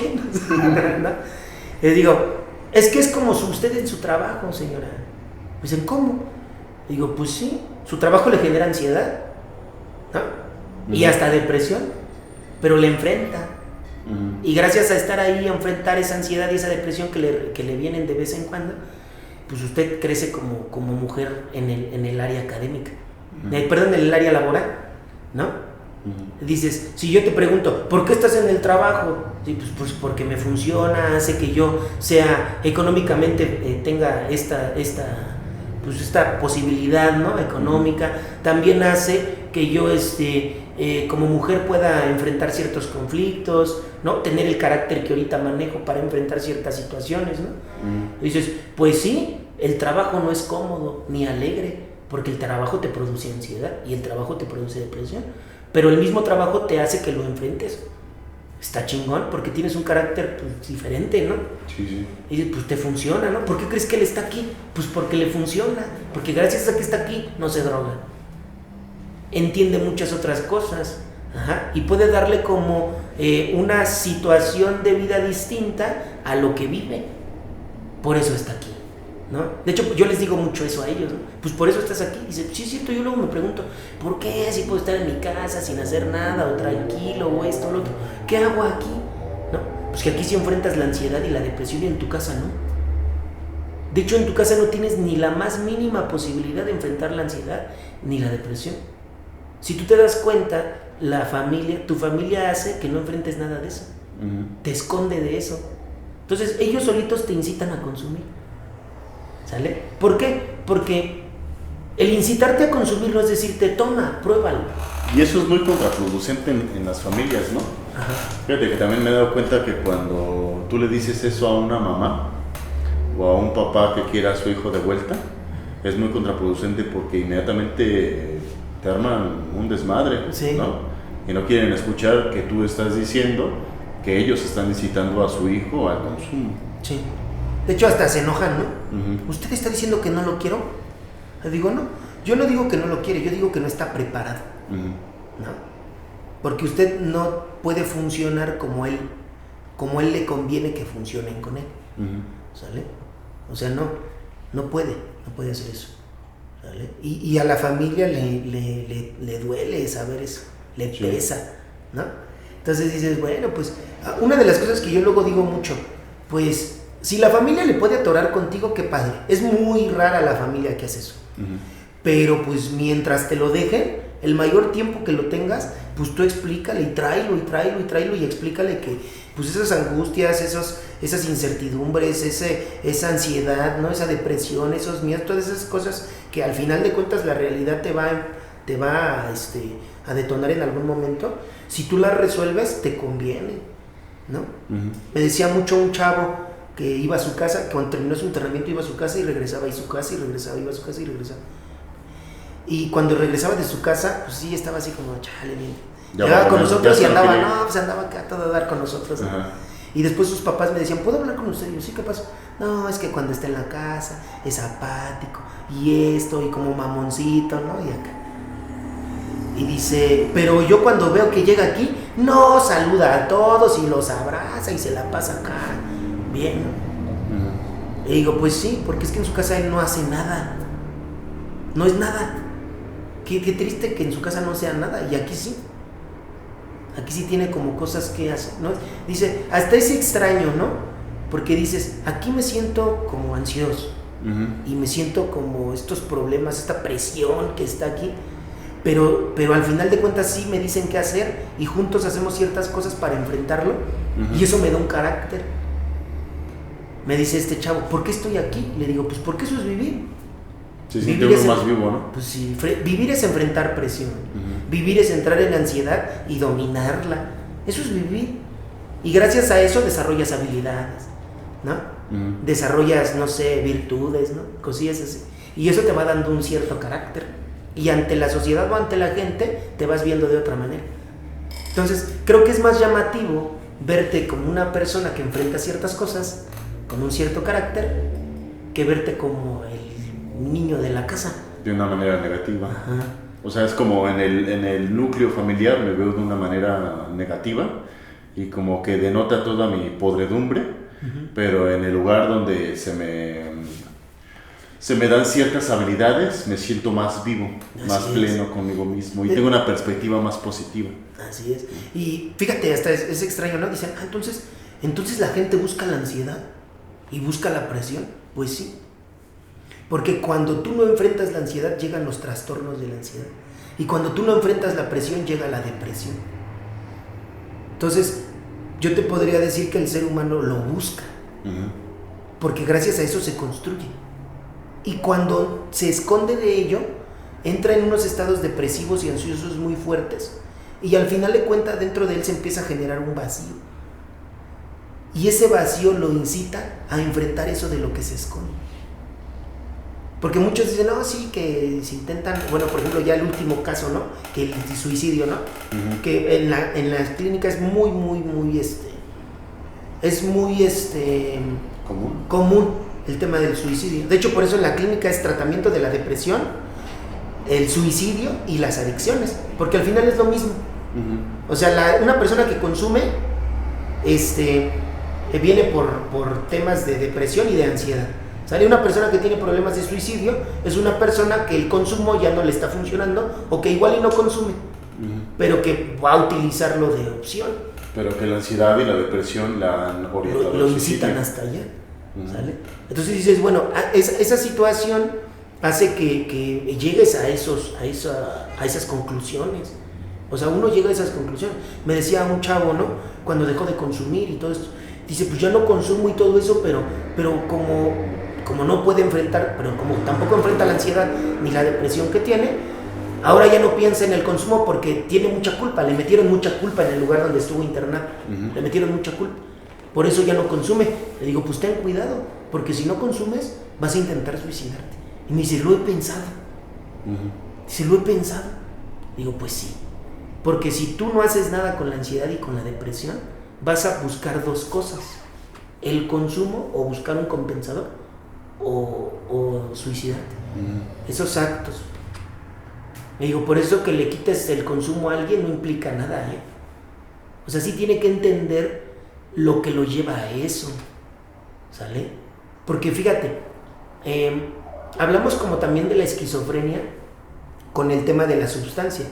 ¿No? Les digo, es que es como usted en su trabajo, señora. Dicen, ¿cómo? Digo, pues sí, su trabajo le genera ansiedad, ¿no? Y hasta depresión, pero le enfrenta. Y gracias a estar ahí, a enfrentar esa ansiedad y esa depresión que le vienen de vez en cuando, pues usted crece como mujer en el área académica, perdón, en el área laboral, ¿no? Dices, si yo te pregunto, ¿por qué estás en el trabajo? Sí, pues porque me funciona, hace que yo sea económicamente, tenga esta posibilidad, ¿no? Económica, también hace que yo como mujer pueda enfrentar ciertos conflictos, ¿no? Tener el carácter que ahorita manejo para enfrentar ciertas situaciones, ¿no? Dices, pues sí, el trabajo no es cómodo ni alegre, porque el trabajo te produce ansiedad y el trabajo te produce depresión, pero el mismo trabajo te hace que lo enfrentes. Está chingón, porque tienes un carácter pues, diferente, ¿no? Sí. Y pues te funciona, ¿no? ¿Por qué crees que él está aquí? Pues porque le funciona, porque gracias a que está aquí no se droga. Entiende muchas otras cosas. Y puede darle como una situación de vida distinta a lo que vive. Por eso está aquí, ¿no? De hecho, yo les digo mucho eso a ellos, ¿no? Pues por eso estás aquí. Dice, sí, es cierto. Yo luego me pregunto, ¿por qué si puedo estar en mi casa sin hacer nada o tranquilo o esto o lo otro? ¿Qué hago aquí? ¿No? Pues que aquí sí enfrentas la ansiedad y la depresión y en tu casa no. De hecho, en tu casa no tienes ni la más mínima posibilidad de enfrentar la ansiedad ni la depresión. Si tú te das cuenta, tu familia hace que no enfrentes nada de eso. Te esconde de eso. Entonces, ellos solitos te incitan a consumir. ¿Sale? ¿Por qué? Porque el incitarte a consumir no es decirte, toma, pruébalo. Y eso es muy contraproducente en las familias, ¿no? Fíjate que también me he dado cuenta que cuando tú le dices eso a una mamá o a un papá que quiera a su hijo de vuelta, es muy contraproducente porque inmediatamente te arman un desmadre, sí, ¿no? Y no quieren escuchar que tú estás diciendo que ellos están incitando a su hijo al consumo. Sí. De hecho, hasta se enojan, ¿no? ¿Usted está diciendo que no lo quiero? Le digo, no. Yo no digo que no lo quiere, yo digo que no está preparado. ¿No? Porque usted no puede funcionar como él le conviene que funcionen con él. ¿Sale? O sea, no puede hacer eso. ¿Sale? Y a la familia le duele saber eso, le pesa, ¿no? Entonces dices, bueno, pues una de las cosas que yo luego digo mucho, pues si la familia le puede atorar contigo, qué padre. Es muy rara la familia que hace eso. Pero pues mientras te lo dejen, el mayor tiempo que lo tengas, pues tú explícale y tráelo y explícale que pues esas angustias, esas incertidumbres, esa ansiedad, ¿no? Esa depresión, esos miedos, todas esas cosas que al final de cuentas la realidad te va a detonar en algún momento. Si tú las resuelves, te conviene, ¿no? Me decía mucho un chavo que iba a su casa, que cuando terminó su internamiento iba a su casa y regresaba a su casa y regresaba, iba a su casa y regresaba. Y cuando regresaba de su casa, pues sí, estaba así como, chale, bien. Llegaba con nosotros y andaba acá todo a dar con nosotros, ¿no? Y después sus papás me decían, ¿puedo hablar con usted? Y yo, sí, ¿qué pasó? No, es que cuando está en la casa es apático y esto y como mamoncito, ¿no? Y acá. Y dice, pero yo cuando veo que llega aquí, no, saluda a todos y los abraza y se la pasa acá. Bien, ¿no? Y digo, pues sí, porque es que en su casa él no hace nada. No es nada. qué triste que en su casa no sea nada, y aquí sí. Aquí sí tiene como cosas que hacer, ¿no? Dice, hasta es extraño, ¿no? Porque dices, aquí me siento como ansioso, y me siento como estos problemas, esta presión que está aquí, pero al final de cuentas sí me dicen qué hacer, y juntos hacemos ciertas cosas para enfrentarlo, y eso me da un carácter. Me dice este chavo, ¿por qué estoy aquí? Le digo, pues porque eso es vivir. Se siente uno más vivo, ¿no? Pues sí, vivir es enfrentar presión, vivir es entrar en ansiedad y dominarla, eso es vivir. Y gracias a eso desarrollas habilidades, ¿no? Desarrollas, no sé, virtudes, ¿no? Cosillas así. Y eso te va dando un cierto carácter. Y ante la sociedad o ante la gente te vas viendo de otra manera. Entonces, creo que es más llamativo verte como una persona que enfrenta ciertas cosas con un cierto carácter que verte como el niño de la casa. De una manera negativa. Ajá. O sea, es como en el núcleo familiar me veo de una manera negativa y como que denota toda mi podredumbre, pero en el lugar donde se me dan ciertas habilidades, me siento más vivo, más pleno conmigo mismo y tengo una perspectiva más positiva. Así es. Y fíjate, hasta es extraño, ¿no? Dicen, entonces la gente busca la ansiedad y busca la presión. Pues sí. Porque cuando tú no enfrentas la ansiedad, llegan los trastornos de la ansiedad. Y cuando tú no enfrentas la presión, llega la depresión. Entonces, yo te podría decir que el ser humano lo busca. Porque gracias a eso se construye. Y cuando se esconde de ello, entra en unos estados depresivos y ansiosos muy fuertes. Y al final de cuentas, dentro de él se empieza a generar un vacío. Y ese vacío lo incita a enfrentar eso de lo que se esconde. Porque muchos dicen, no, sí, que se intentan, bueno, por ejemplo, ya el último caso, ¿no? Que el suicidio, ¿no? Que en la clínica es muy común el tema del suicidio. De hecho, por eso en la clínica es tratamiento de la depresión, el suicidio y las adicciones, porque al final es lo mismo. O sea, una persona que consume, viene por temas de depresión y de ansiedad. Sale una persona que tiene problemas de suicidio, es una persona que el consumo ya no le está funcionando o que igual y no consume, pero que va a utilizarlo de opción. Pero que la ansiedad y la depresión la han orientado. Lo incitan hasta allá, ¿sale? Entonces dices, bueno, esa situación hace que llegues a esas conclusiones. O sea, uno llega a esas conclusiones. Me decía un chavo, ¿no? Cuando dejó de consumir y todo esto, dice, pues ya no consumo y todo eso, pero como no puede enfrentar, pero como tampoco enfrenta la ansiedad ni la depresión que tiene, ahora ya no piensa en el consumo porque tiene mucha culpa, le metieron mucha culpa en el lugar donde estuvo internado, le metieron mucha culpa, por eso ya no consume. Le digo, pues ten cuidado, porque si no consumes vas a intentar suicidarte. Y me dice, lo he pensado. Dice, lo he pensado. Digo, pues sí, porque si tú no haces nada con la ansiedad y con la depresión, vas a buscar dos cosas: el consumo o buscar un compensador o suicidarte. Esos actos. Me digo, por eso que le quites el consumo a alguien no implica nada, ¿eh? O sea, sí tiene que entender lo que lo lleva a eso, ¿sale? Porque fíjate, hablamos como también de la esquizofrenia con el tema de la sustancia,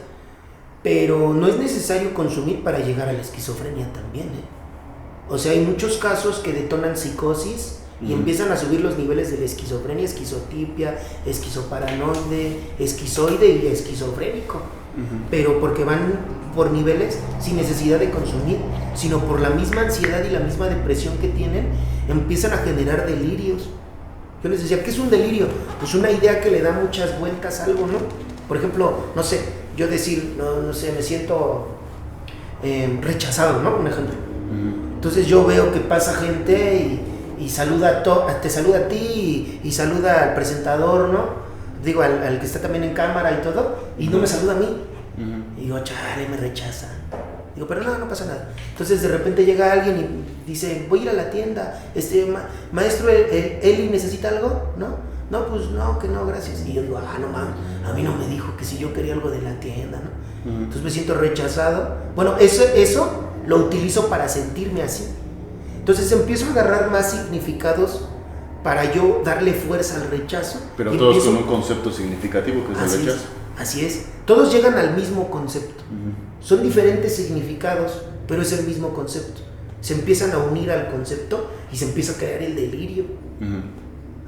pero no es necesario consumir para llegar a la esquizofrenia también, ¿eh? O sea, hay muchos casos que detonan psicosis y empiezan a subir los niveles de la esquizofrenia, esquizotipia, esquizoparanoide, esquizoide y esquizofrénico. Pero porque van por niveles sin necesidad de consumir, sino por la misma ansiedad y la misma depresión que tienen, empiezan a generar delirios. Yo les decía, ¿qué es un delirio? Pues una idea que le da muchas vueltas a algo, ¿no? Por ejemplo, no sé, yo decir, no sé, me siento rechazado, ¿no? Un ejemplo. Entonces yo veo que pasa gente y saluda te saluda a ti y saluda al presentador, ¿no? Digo, al que está también en cámara y todo, y no me saluda a mí. Y digo, chale, me rechaza. Digo, pero no pasa nada. Entonces de repente llega alguien y dice, voy a ir a la tienda, maestro, Eli necesita algo, ¿no? No, pues no, que no, gracias. Y yo digo, no mames, a mí no me dijo que si yo quería algo de la tienda, ¿no? Entonces me siento rechazado. Bueno, eso lo utilizo para sentirme así. Entonces empiezo a agarrar más significados para yo darle fuerza al rechazo. Pero todos con un concepto significativo que es el rechazo. Así es. Todos llegan al mismo concepto. Son diferentes significados, pero es el mismo concepto. Se empiezan a unir al concepto y se empieza a crear el delirio.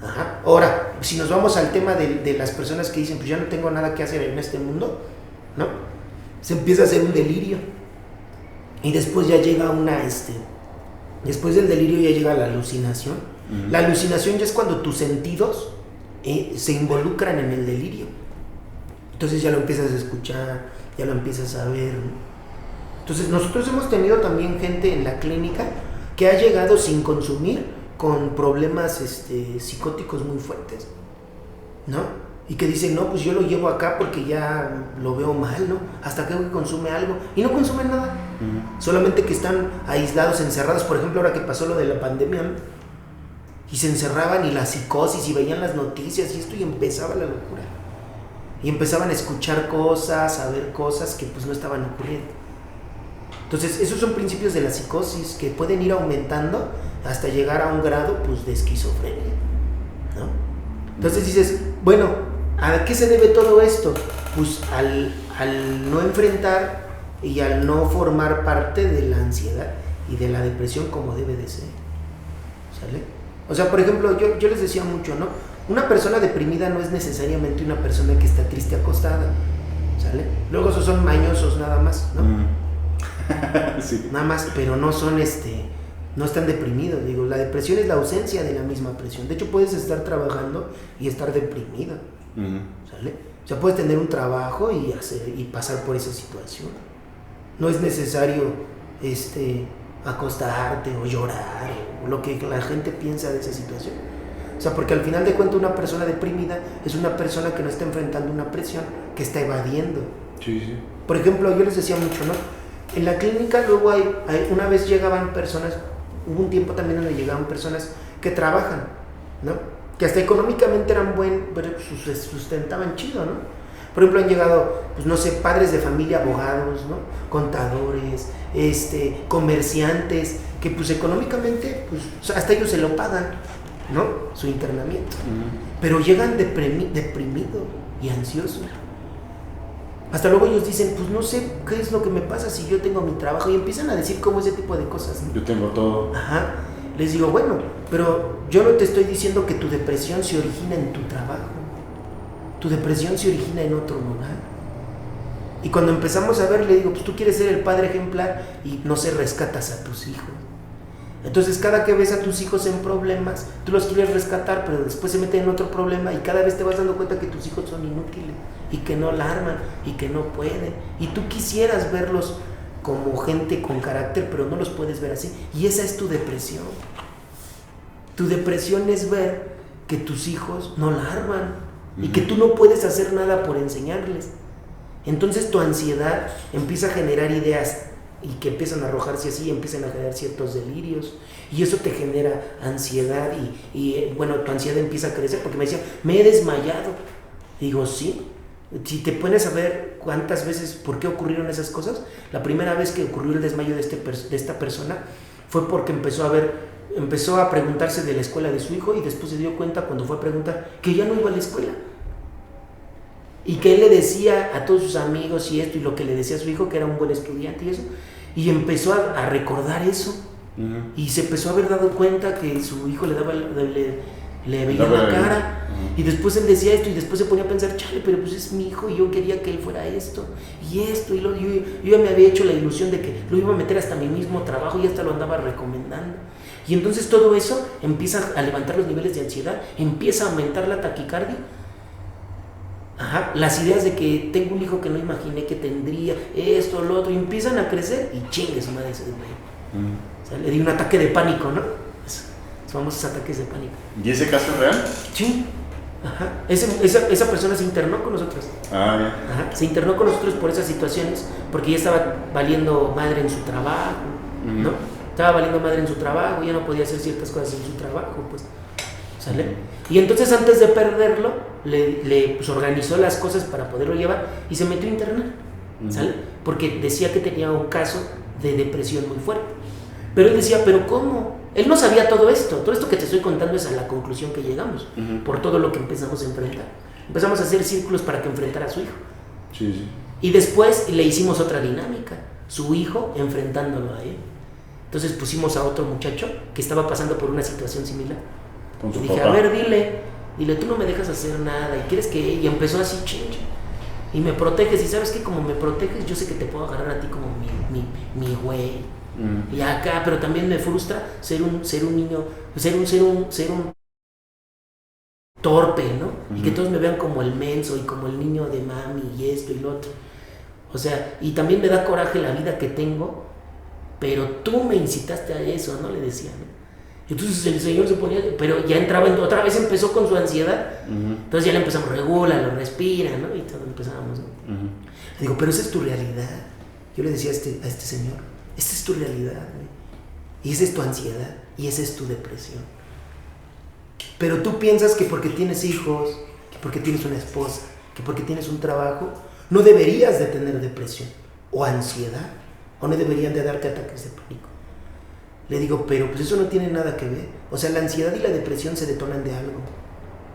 Ajá. Ahora, si nos vamos al tema de las personas que dicen, pues ya no tengo nada que hacer en este mundo, ¿no? Se empieza a hacer un delirio. Y después ya llega después del delirio ya llega la alucinación. La alucinación ya es cuando tus sentidos se involucran en el delirio. Entonces ya lo empiezas a escuchar, ya lo empiezas a ver. Entonces nosotros hemos tenido también gente en la clínica que ha llegado sin consumir con problemas psicóticos muy fuertes, ¿no? Y que dicen, no, pues yo lo llevo acá porque ya lo veo mal, ¿no? Hasta que consume algo y no consumen nada. Solamente que están aislados, encerrados. Por ejemplo, ahora que pasó lo de la pandemia, ¿no? Y se encerraban y la psicosis y veían las noticias y esto y empezaba la locura. Y empezaban a escuchar cosas, a ver cosas que pues no estaban ocurriendo. Entonces, esos son principios de la psicosis que pueden ir aumentando hasta llegar a un grado pues de esquizofrenia, ¿no? Entonces dices, bueno, ¿a qué se debe todo esto? Pues al no enfrentar y al no formar parte de la ansiedad y de la depresión como debe de ser, ¿sale? O sea, por ejemplo, yo les decía mucho, ¿no? Una persona deprimida no es necesariamente una persona que está triste acostada, ¿sale? Luego esos son mañosos nada más, ¿no? Sí. Nada más, pero no son no están deprimidos. Digo, la depresión es la ausencia de la misma presión. De hecho, puedes estar trabajando y estar deprimido, ¿sale? O sea, puedes tener un trabajo y pasar por esa situación. No es necesario acostarte o llorar o lo que la gente piensa de esa situación. O sea, porque al final de cuentas una persona deprimida es una persona que no está enfrentando una presión, que está evadiendo. Sí, sí. Por ejemplo, yo les decía mucho, ¿no? En la clínica luego una vez llegaban personas, hubo un tiempo también donde llegaban personas que trabajan, ¿no? Que hasta económicamente eran pero se sustentaban chido, ¿no? Por ejemplo, han llegado, pues no sé, padres de familia, abogados, ¿no? Contadores, comerciantes, que pues económicamente, pues hasta ellos se lo pagan, ¿no? Su internamiento. Pero llegan deprimidos y ansiosos. Hasta luego ellos dicen, pues no sé qué es lo que me pasa si yo tengo mi trabajo, y empiezan a decir como ese tipo de cosas, ¿no? Yo tengo todo. Ajá. Les digo, bueno, pero yo no te estoy diciendo que tu depresión se origina en tu trabajo. Tu depresión se origina en otro lugar. Y cuando empezamos a ver, le digo, pues tú quieres ser el padre ejemplar y no se rescatas a tus hijos. Entonces cada que ves a tus hijos en problemas, tú los quieres rescatar, pero después se meten en otro problema y cada vez te vas dando cuenta que tus hijos son inútiles y que no la arman y que no pueden. Y tú quisieras verlos como gente con carácter, pero no los puedes ver así. Y esa es tu depresión. Tu depresión es ver que tus hijos no la arman y que tú no puedes hacer nada por enseñarles. Entonces tu ansiedad empieza a generar ideas y que empiezan a arrojarse así, empiezan a generar ciertos delirios y eso te genera ansiedad y bueno, tu ansiedad empieza a crecer porque me decía, me he desmayado. Digo, sí, si te pones a ver cuántas veces, por qué ocurrieron esas cosas, la primera vez que ocurrió el desmayo de esta persona fue porque empezó a preguntarse de la escuela de su hijo y después se dio cuenta cuando fue a preguntar que ya no iba a la escuela. Y que él le decía a todos sus amigos y esto y lo que le decía a su hijo, que era un buen estudiante y eso. Y empezó a recordar eso. Y se empezó a haber dado cuenta que su hijo le veía la cara. Y después él decía esto y después se ponía a pensar, chale, pero pues es mi hijo y yo quería que él fuera esto y esto. Y yo ya me había hecho la ilusión de que lo iba a meter hasta mi mismo trabajo y hasta lo andaba recomendando. Y entonces todo eso empieza a levantar los niveles de ansiedad, empieza a aumentar la taquicardia. Ajá, las ideas de que tengo un hijo que no imaginé que tendría, esto, lo otro, y empiezan a crecer y chingue su madre se desmayó. O sea, le di un ataque de pánico, ¿no? Esos famosos ataques de pánico. ¿Y ese caso es real? Sí. Ajá. Esa persona se internó con nosotros. Bien. Ajá. Se internó con nosotros por esas situaciones, porque ya estaba valiendo madre en su trabajo, ¿no? Estaba valiendo madre en su trabajo, ya no podía hacer ciertas cosas en su trabajo, pues. ¿Sale? Y entonces antes de perderlo, le organizó las cosas para poderlo llevar y se metió a internar, ¿sale? Porque decía que tenía un caso de depresión muy fuerte. Pero él decía, ¿pero cómo? Él no sabía todo esto que te estoy contando es a la conclusión que llegamos, por todo lo que empezamos a enfrentar. Empezamos a hacer círculos para que enfrentara a su hijo. Sí, sí. Y después le hicimos otra dinámica, su hijo enfrentándolo a él. Entonces pusimos a otro muchacho que estaba pasando por una situación similar. Con su Y dije, papá. a ver, dile, tú no me dejas hacer nada y quieres que... Y empezó así, chinche. Y me proteges, y sabes que como me proteges, yo sé que te puedo agarrar a ti como mi güey. Y acá, pero también me frustra ser un niño, ser un torpe, ¿no? Y que todos me vean como el menso y como el niño de mami y esto y lo otro. O sea, y también me da coraje la vida que tengo, pero tú me incitaste a eso, ¿no? Le decía, ¿no? Entonces el señor se ponía, pero ya entraba, otra vez empezó con su ansiedad. Entonces ya le empezamos, regúlalo, respira, ¿no? Y todo empezábamos, ¿no? Le digo, pero esa es tu realidad. Yo le decía a este señor, esta es tu realidad, ¿no? Y esa es tu ansiedad, y esa es tu depresión. Pero tú piensas que porque tienes hijos, que porque tienes una esposa, que porque tienes un trabajo, no deberías de tener depresión o ansiedad, o no deberían de darte ataques de pánico. Le digo, pero pues eso no tiene nada que ver. O sea, la ansiedad y la depresión se detonan de algo.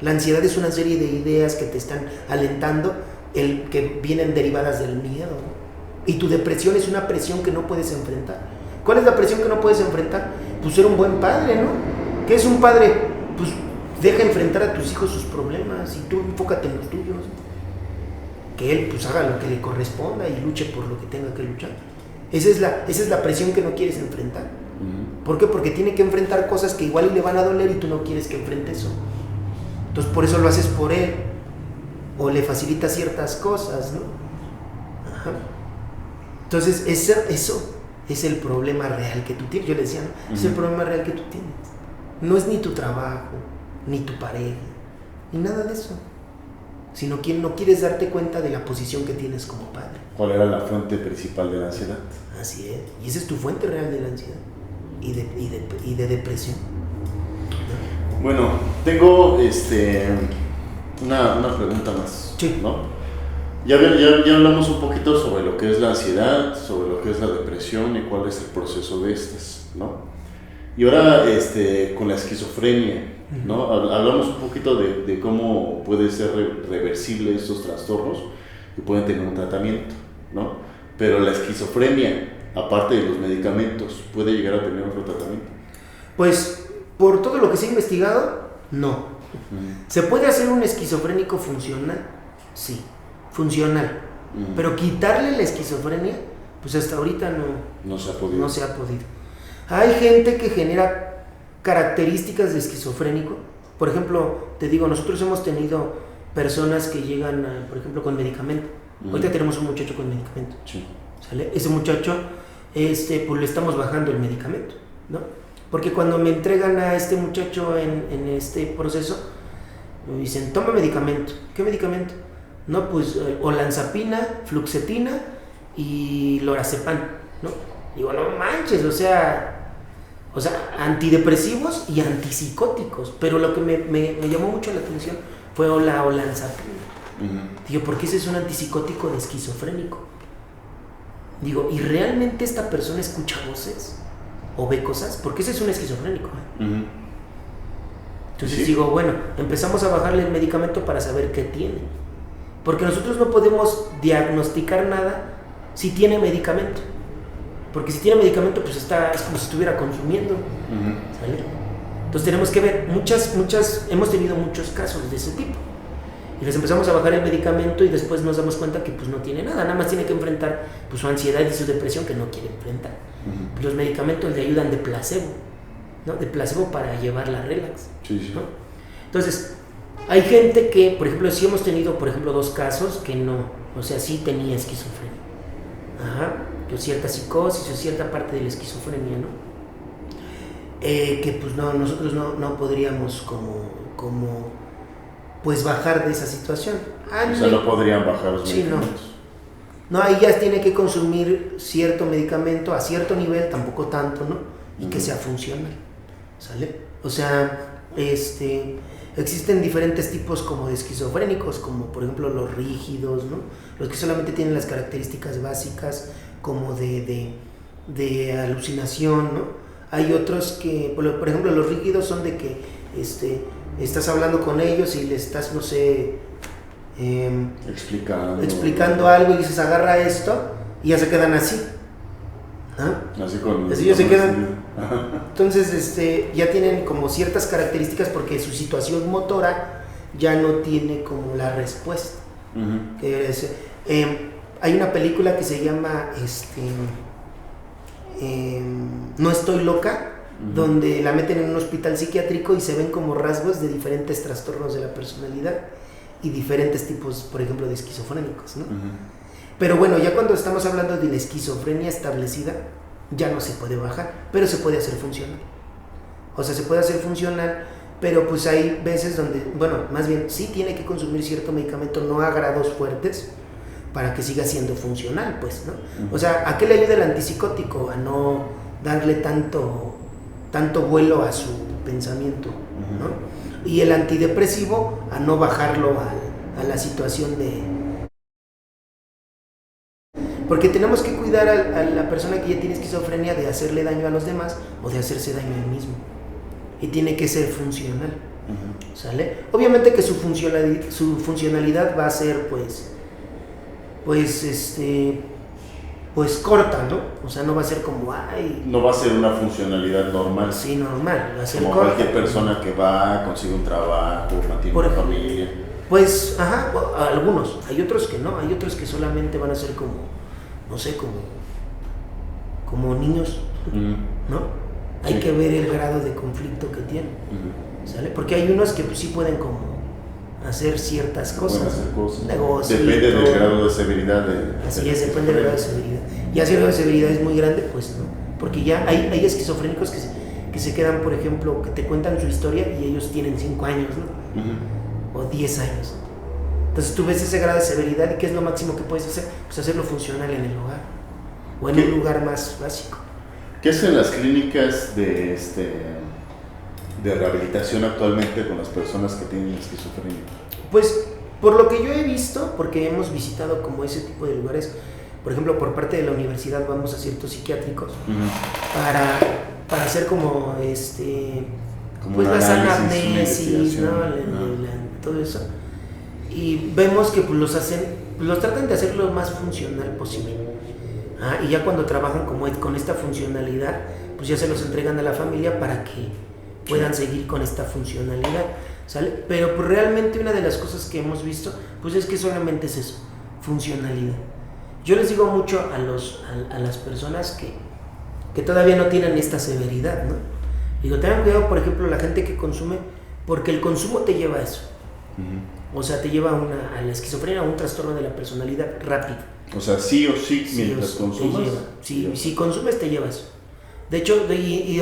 La ansiedad es una serie de ideas que te están alentando, que vienen derivadas del miedo, ¿no? Y tu depresión es una presión que no puedes enfrentar. ¿Cuál es la presión que no puedes enfrentar? Pues ser un buen padre, ¿no? ¿Qué es un padre? Pues deja enfrentar a tus hijos sus problemas y tú enfócate en los tuyos. Que él pues haga lo que le corresponda y luche por lo que tenga que luchar. Esa es la presión que no quieres enfrentar. ¿Por qué? Porque tiene que enfrentar cosas que igual le van a doler y tú no quieres que enfrente eso. Entonces por eso lo haces por él o le facilitas ciertas cosas, ¿no? Ajá. Entonces eso es el problema real que tú tienes. Yo le decía, ¿no? Es el problema real que tú tienes. No es ni tu trabajo, ni tu pareja, ni nada de eso, sino que no quieres darte cuenta de la posición que tienes como padre. ¿Cuál era la fuente principal de la ansiedad? Así es, y esa es tu fuente real de la ansiedad y de depresión. Bueno, tengo una pregunta más, Sí. ¿no? Ya hablamos un poquito sobre lo que es la ansiedad, sobre lo que es la depresión y cuál es el proceso de estas, ¿no? Y ahora con la esquizofrenia, ¿no? Hablamos un poquito de cómo puede ser reversible estos trastornos y pueden tener un tratamiento, ¿no? Pero la esquizofrenia, aparte de los medicamentos, ¿puede llegar a tener otro tratamiento? Pues, por todo lo que se ha investigado, no. ¿Se puede hacer un esquizofrénico funcional? Sí, funcional. Pero quitarle la esquizofrenia, pues hasta ahorita no se ha podido. No se ha podido. Hay gente que genera características de esquizofrénico. Por ejemplo, te digo, nosotros hemos tenido personas que llegan, por ejemplo, con medicamento. Ahorita tenemos un muchacho con medicamento. Sí. ¿Sale? Ese muchacho, pues le estamos bajando el medicamento, ¿no? Porque cuando me entregan a este muchacho en este proceso, me dicen, toma medicamento. ¿Qué medicamento? No, pues olanzapina, fluoxetina y lorazepam, ¿no? Digo, no manches, o sea, antidepresivos y antipsicóticos. Pero lo que me llamó mucho la atención fue la olanzapina. Digo, ¿por qué ese es un antipsicótico de esquizofrénico? Digo, ¿y realmente esta persona escucha voces o ve cosas? Porque ese es un esquizofrénico, ¿eh? Entonces ¿sí? Digo, bueno, empezamos a bajarle el medicamento para saber qué tiene. Porque nosotros no podemos diagnosticar nada si tiene medicamento. Porque si tiene medicamento, pues es como si estuviera consumiendo. ¿Sale? Entonces tenemos que ver, hemos tenido muchos casos de ese tipo. Y les empezamos a bajar el medicamento y después nos damos cuenta que pues no tiene nada más tiene que enfrentar pues, su ansiedad y su depresión que no quiere enfrentar. Los medicamentos le ayudan de placebo, ¿no? De placebo para llevarla relax. Sí. ¿No? Entonces, hay gente que, por ejemplo, sí hemos tenido, por ejemplo, 2 casos que no, o sea, sí tenía esquizofrenia. O cierta psicosis o cierta parte de la esquizofrenia, ¿no? Que pues no, nosotros no podríamos como pues bajar de esa situación. O sea, no podrían bajar los medicamentos. Sí, no, ahí ya tiene que consumir cierto medicamento a cierto nivel, tampoco tanto, ¿no? Y que sea funcional, ¿sale? O sea, existen diferentes tipos como de esquizofrénicos, como por ejemplo los rígidos, ¿no? Los que solamente tienen las características básicas como de alucinación, ¿no? Hay otros que, por ejemplo, los rígidos son de que estás hablando con ellos y le estás, no sé, explicando algo y dices agarra esto y ya se quedan así. Así ya se quedan. Entonces ya tienen como ciertas características porque su situación motora ya no tiene como la respuesta. Hay una película que se llama No estoy loca, donde la meten en un hospital psiquiátrico y se ven como rasgos de diferentes trastornos de la personalidad y diferentes tipos, por ejemplo, de esquizofrénicos, ¿no? Pero bueno, ya cuando estamos hablando de la esquizofrenia establecida, ya no se puede bajar, pero se puede hacer funcional. O sea, se puede hacer funcional, pero pues hay veces donde, bueno, más bien sí tiene que consumir cierto medicamento, no a grados fuertes, para que siga siendo funcional, pues, ¿no? O sea, ¿a qué le ayuda el antipsicótico? A no darle tanto vuelo a su pensamiento, ¿no? Y el antidepresivo a no bajarlo a la situación de... Porque tenemos que cuidar a la persona que ya tiene esquizofrenia de hacerle daño a los demás o de hacerse daño a él mismo. Y tiene que ser funcional, ¿sale? Obviamente que su funcionalidad va a ser, pues corta, ¿no? O sea, no va a ser como, no va a ser una funcionalidad normal. Sí, normal, va a ser como corta. Cualquier persona que va, consigue un trabajo, mantiene una familia. Pues, algunos. Hay otros que no, hay otros que solamente van a ser como, no sé, como niños, ¿no? Hay que ver el grado de conflicto que tienen, ¿sale? Porque hay unos que pues, sí pueden como hacer ciertas cosas. Negocios. Depende del grado de severidad. Así es, depende del grado de severidad. Y si el grado de severidad es muy grande, pues no. Porque ya hay esquizofrénicos que se quedan, por ejemplo, que te cuentan su historia y ellos tienen 5 años, ¿no? O 10 años. Entonces tú ves ese grado de severidad y ¿qué es lo máximo que puedes hacer? Pues hacerlo funcional en el hogar o en un lugar más básico. ¿Qué hacen las clínicas de rehabilitación actualmente con las personas que tienen esquizofrenia? Pues por lo que yo he visto, porque hemos visitado como ese tipo de lugares, por ejemplo por parte de la universidad vamos a ciertos psiquiátricos para hacer como pues las anamnesis, ¿no? Todo eso, y vemos que pues los tratan de hacer lo más funcional posible. Y ya cuando trabajan como con esta funcionalidad, pues ya se los entregan a la familia para que puedan seguir con esta funcionalidad, ¿sale? Pero pues realmente una de las cosas que hemos visto, pues es que solamente es eso, funcionalidad. Yo les digo mucho a las personas que todavía no tienen esta severidad, ¿no? Digo, tengan cuidado, por ejemplo, la gente que consume, porque el consumo te lleva a eso. O sea, te lleva a la esquizofrenia, a un trastorno de la personalidad rápido. O sea, sí o sí, mientras consumas. Si consumes, te lleva eso. De hecho,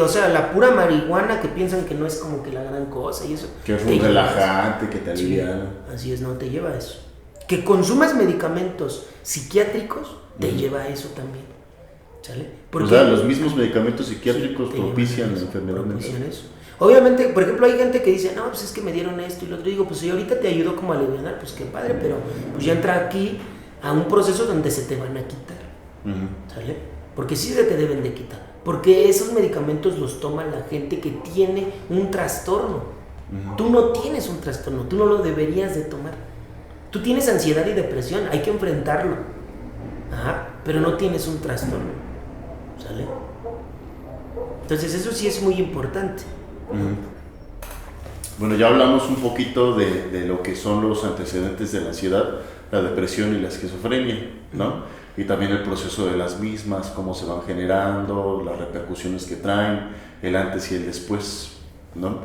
o sea, la pura marihuana que piensan que no es como que la gran cosa y eso. Que es un relajante, que te alivia. Así es, no, te lleva a eso. Que consumas medicamentos psiquiátricos, te lleva a eso también. ¿Sale? Porque, o sea, los mismos medicamentos psiquiátricos propician la enfermedad mental. Eso. Obviamente, por ejemplo, hay gente que dice, no, pues es que me dieron esto y lo otro. Digo, pues si ahorita te ayudo como a aliviar, pues qué padre, pero pues ya entra aquí a un proceso donde se te van a quitar. ¿Sale? Porque sí se te deben de quitar. Porque esos medicamentos los toma la gente que tiene un trastorno. Tú no tienes un trastorno, tú no lo deberías de tomar. Tú tienes ansiedad y depresión, hay que enfrentarlo. Pero no tienes un trastorno. ¿Sale? Entonces eso sí es muy importante. Bueno, ya hablamos un poquito de lo que son los antecedentes de la ansiedad, la depresión y la esquizofrenia, ¿no? Y también el proceso de las mismas, cómo se van generando, las repercusiones que traen, el antes y el después, ¿no?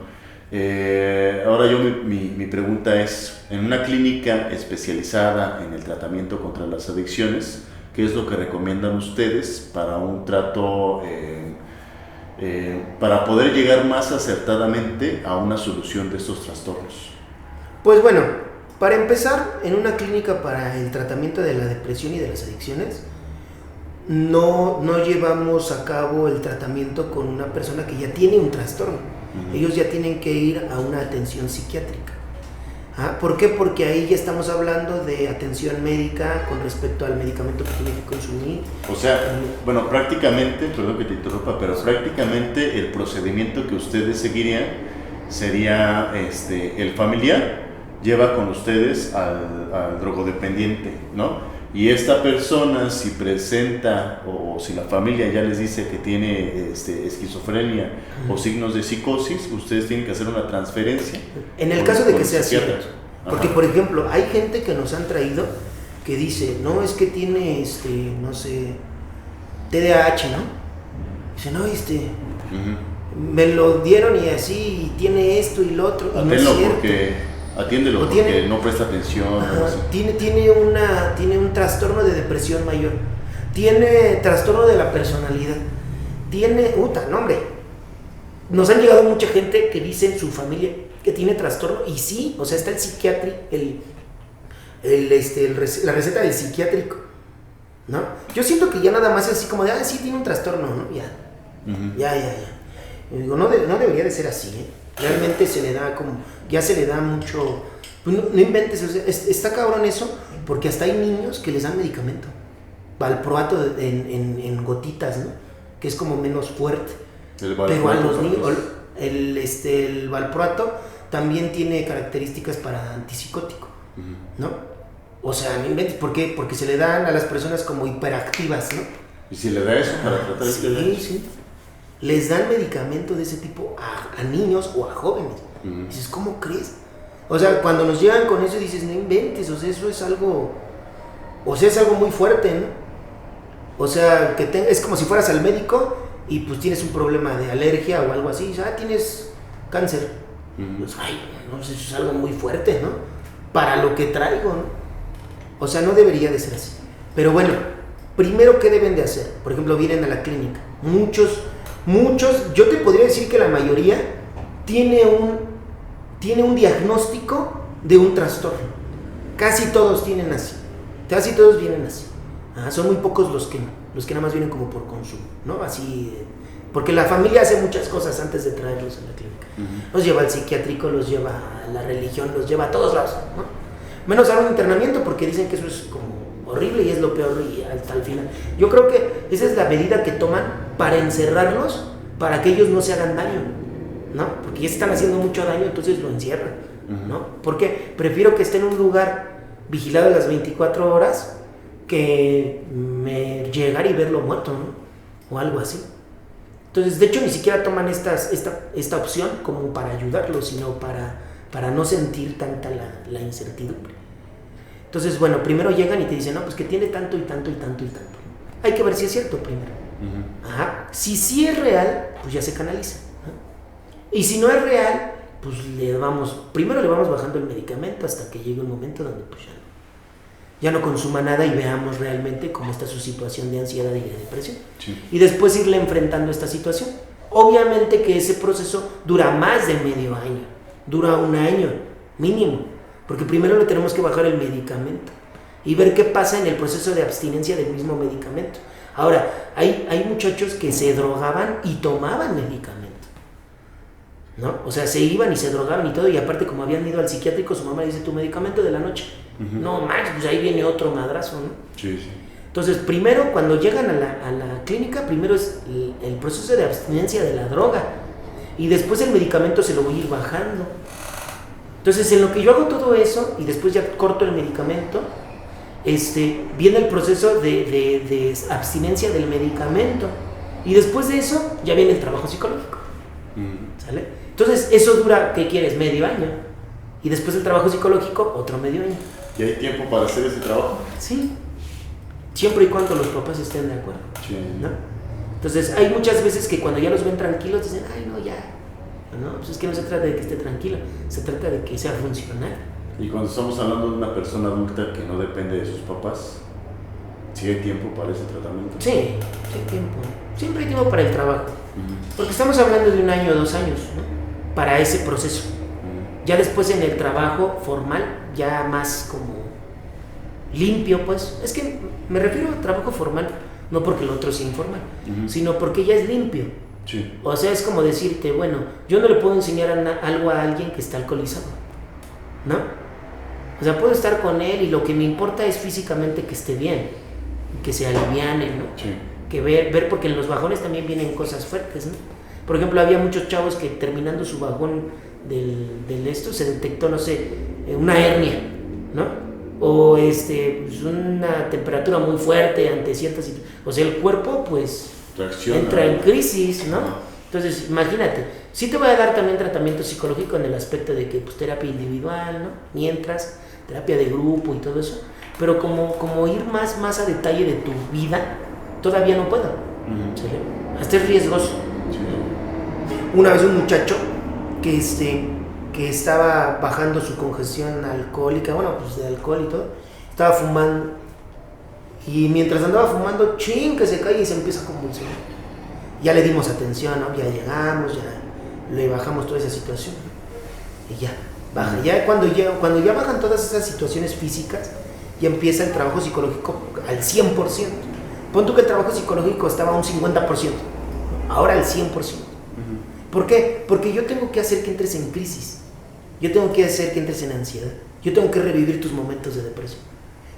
Ahora mi pregunta es, en una clínica especializada en el tratamiento contra las adicciones, ¿qué es lo que recomiendan ustedes para un trato, para poder llegar más acertadamente a una solución de estos trastornos? Pues bueno, para empezar, en una clínica para el tratamiento de la depresión y de las adicciones, no llevamos a cabo el tratamiento con una persona que ya tiene un trastorno. Ellos ya tienen que ir a una atención psiquiátrica. ¿Por qué? Porque ahí ya estamos hablando de atención médica con respecto al medicamento que tiene que consumir. O sea, bueno, prácticamente, perdón que te interrumpa, pero prácticamente el procedimiento que ustedes seguirían sería el familiar lleva con ustedes al drogodependiente, ¿no? Y esta persona, si presenta o si la familia ya les dice que tiene esquizofrenia o signos de psicosis, ustedes tienen que hacer una transferencia. En el caso de que sea cierto. Porque, por ejemplo, hay gente que nos han traído que dice, no, es que tiene, no sé, TDAH, ¿no? Dice, no, me lo dieron y así, y tiene esto y lo otro. Atiéndelo porque no presta atención. Tiene un trastorno de depresión mayor. Tiene trastorno de la personalidad. Hombre. Nos han llegado mucha gente que dice en su familia que tiene trastorno. Y sí, o sea, está el psiquiátrico, la receta del psiquiátrico, ¿no? Yo siento que ya nada más es así como de, sí, tiene un trastorno, ¿no? Ya. Yo digo, no debería de ser así, ¿eh? Realmente se le da mucho, pues no inventes, o sea, está cabrón eso, porque hasta hay niños que les dan medicamento, valproato en gotitas, ¿no? Que es como menos fuerte. Pero a los niños, el valproato también tiene características para antipsicótico, ¿no? O sea, no inventes, ¿por qué? Porque se le dan a las personas como hiperactivas, ¿no? ¿Y si le da eso para tratar Sí. Les dan medicamento de ese tipo a niños o a jóvenes. Dices, ¿cómo crees? O sea, cuando nos llegan con eso dices, no inventes, o sea, eso es algo, muy fuerte, ¿no? O sea, es como si fueras al médico y pues tienes un problema de alergia o algo así, y dices, tienes cáncer. Pues, eso es algo muy fuerte, ¿no? Para lo que traigo, ¿no? O sea, no debería de ser así. Pero bueno, primero, ¿qué deben de hacer? Por ejemplo, vienen a la clínica. Muchos, yo te podría decir que la mayoría tiene un diagnóstico de un trastorno. Casi todos tienen así. Casi todos vienen así. Son muy pocos los que nada más vienen como por consumo, ¿no? Así, porque la familia hace muchas cosas antes de traerlos a la clínica. Los lleva al psiquiátrico, los lleva a la religión, los lleva a todos lados, ¿no? Menos a un internamiento, porque dicen que eso es como horrible y es lo peor y hasta el final. Yo creo que esa es la medida que toman para encerrarlos, para que ellos no se hagan daño, ¿no? Porque ya se están haciendo mucho daño, entonces lo encierran, ¿no? Porque prefiero que esté en un lugar vigilado las 24 horas que llegar y verlo muerto, ¿no? O algo así. Entonces, de hecho, ni siquiera toman esta opción como para ayudarlos, sino para no sentir tanta la incertidumbre. Entonces, bueno, primero llegan y te dicen, no, pues que tiene tanto y tanto y tanto y tanto. Hay que ver si es cierto primero. Si sí es real, pues ya se canaliza. Y si no es real, pues primero le vamos bajando el medicamento hasta que llegue un momento donde pues ya no consuma nada y veamos realmente cómo está su situación de ansiedad y de depresión. Sí. Y después irle enfrentando esta situación. Obviamente que ese proceso dura más de medio año, dura 1 año mínimo, porque primero le tenemos que bajar el medicamento y ver qué pasa en el proceso de abstinencia del mismo medicamento. Ahora, hay muchachos que se drogaban y tomaban medicamento, ¿no? O sea, se iban y se drogaban y todo, y aparte como habían ido al psiquiátrico, su mamá le dice, tu medicamento de la noche. No, Max, pues ahí viene otro madrazo, ¿no? Sí. Entonces, primero, cuando llegan a la clínica, primero es el proceso de abstinencia de la droga, y después el medicamento se lo voy a ir bajando. Entonces, en lo que yo hago todo eso, y después ya corto el medicamento, viene el proceso de abstinencia del medicamento, y después de eso ya viene el trabajo psicológico. ¿Sale? Entonces, eso dura, ¿qué quieres? Medio año. Y después el trabajo psicológico, otro medio año. ¿Y hay tiempo para hacer ese trabajo? Sí. Siempre y cuando los papás estén de acuerdo. Sí. ¿No? Entonces, hay muchas veces que cuando ya los ven tranquilos, dicen, ay, no, ya. No, pues es que no se trata de que esté tranquilo, se trata de que sea funcional. Y cuando estamos hablando de una persona adulta que no depende de sus papás, ¿sí hay tiempo para ese tratamiento? Sí, sí hay tiempo. Siempre hay tiempo para el trabajo. Porque estamos hablando de 1 año o 2 años, ¿no? Para ese proceso. Ya después en el trabajo formal, ya más como limpio, pues. Es que me refiero a trabajo formal, no porque el otro sea informal, sino porque ya es limpio. Sí. O sea, es como decirte, bueno, yo no le puedo enseñar algo a alguien que está alcoholizado, ¿no? O sea, puedo estar con él y lo que me importa es físicamente que esté bien, que se aliviane, ¿no? Sí. Que ver, porque en los bajones también vienen cosas fuertes, ¿no? Por ejemplo, había muchos chavos que terminando su bajón del esto se detectó, no sé, una hernia, ¿no? O pues una temperatura muy fuerte ante ciertas situaciones. O sea, el cuerpo pues reacciona, entra en crisis, ¿no? Entonces, imagínate, sí te voy a dar también tratamiento psicológico en el aspecto de que pues terapia individual, ¿no? Mientras, terapia de grupo y todo eso, pero como ir más a detalle de tu vida, todavía no puedo. ¿Sí? Hasta es riesgoso. Sí. Una vez un muchacho que estaba bajando su congestión alcohólica, bueno, pues de alcohol y todo, estaba fumando, y mientras andaba fumando, que se cae y se empieza a convulsionar. Ya le dimos atención, ¿no? Ya llegamos, ya le bajamos toda esa situación, y ya, baja. Ya cuando ya bajan todas esas situaciones físicas, ya empieza el trabajo psicológico al 100%. Pon tú que el trabajo psicológico estaba a un 50%, ahora al 100%. ¿Por qué? Porque yo tengo que hacer que entres en crisis, yo tengo que hacer que entres en ansiedad, yo tengo que revivir tus momentos de depresión,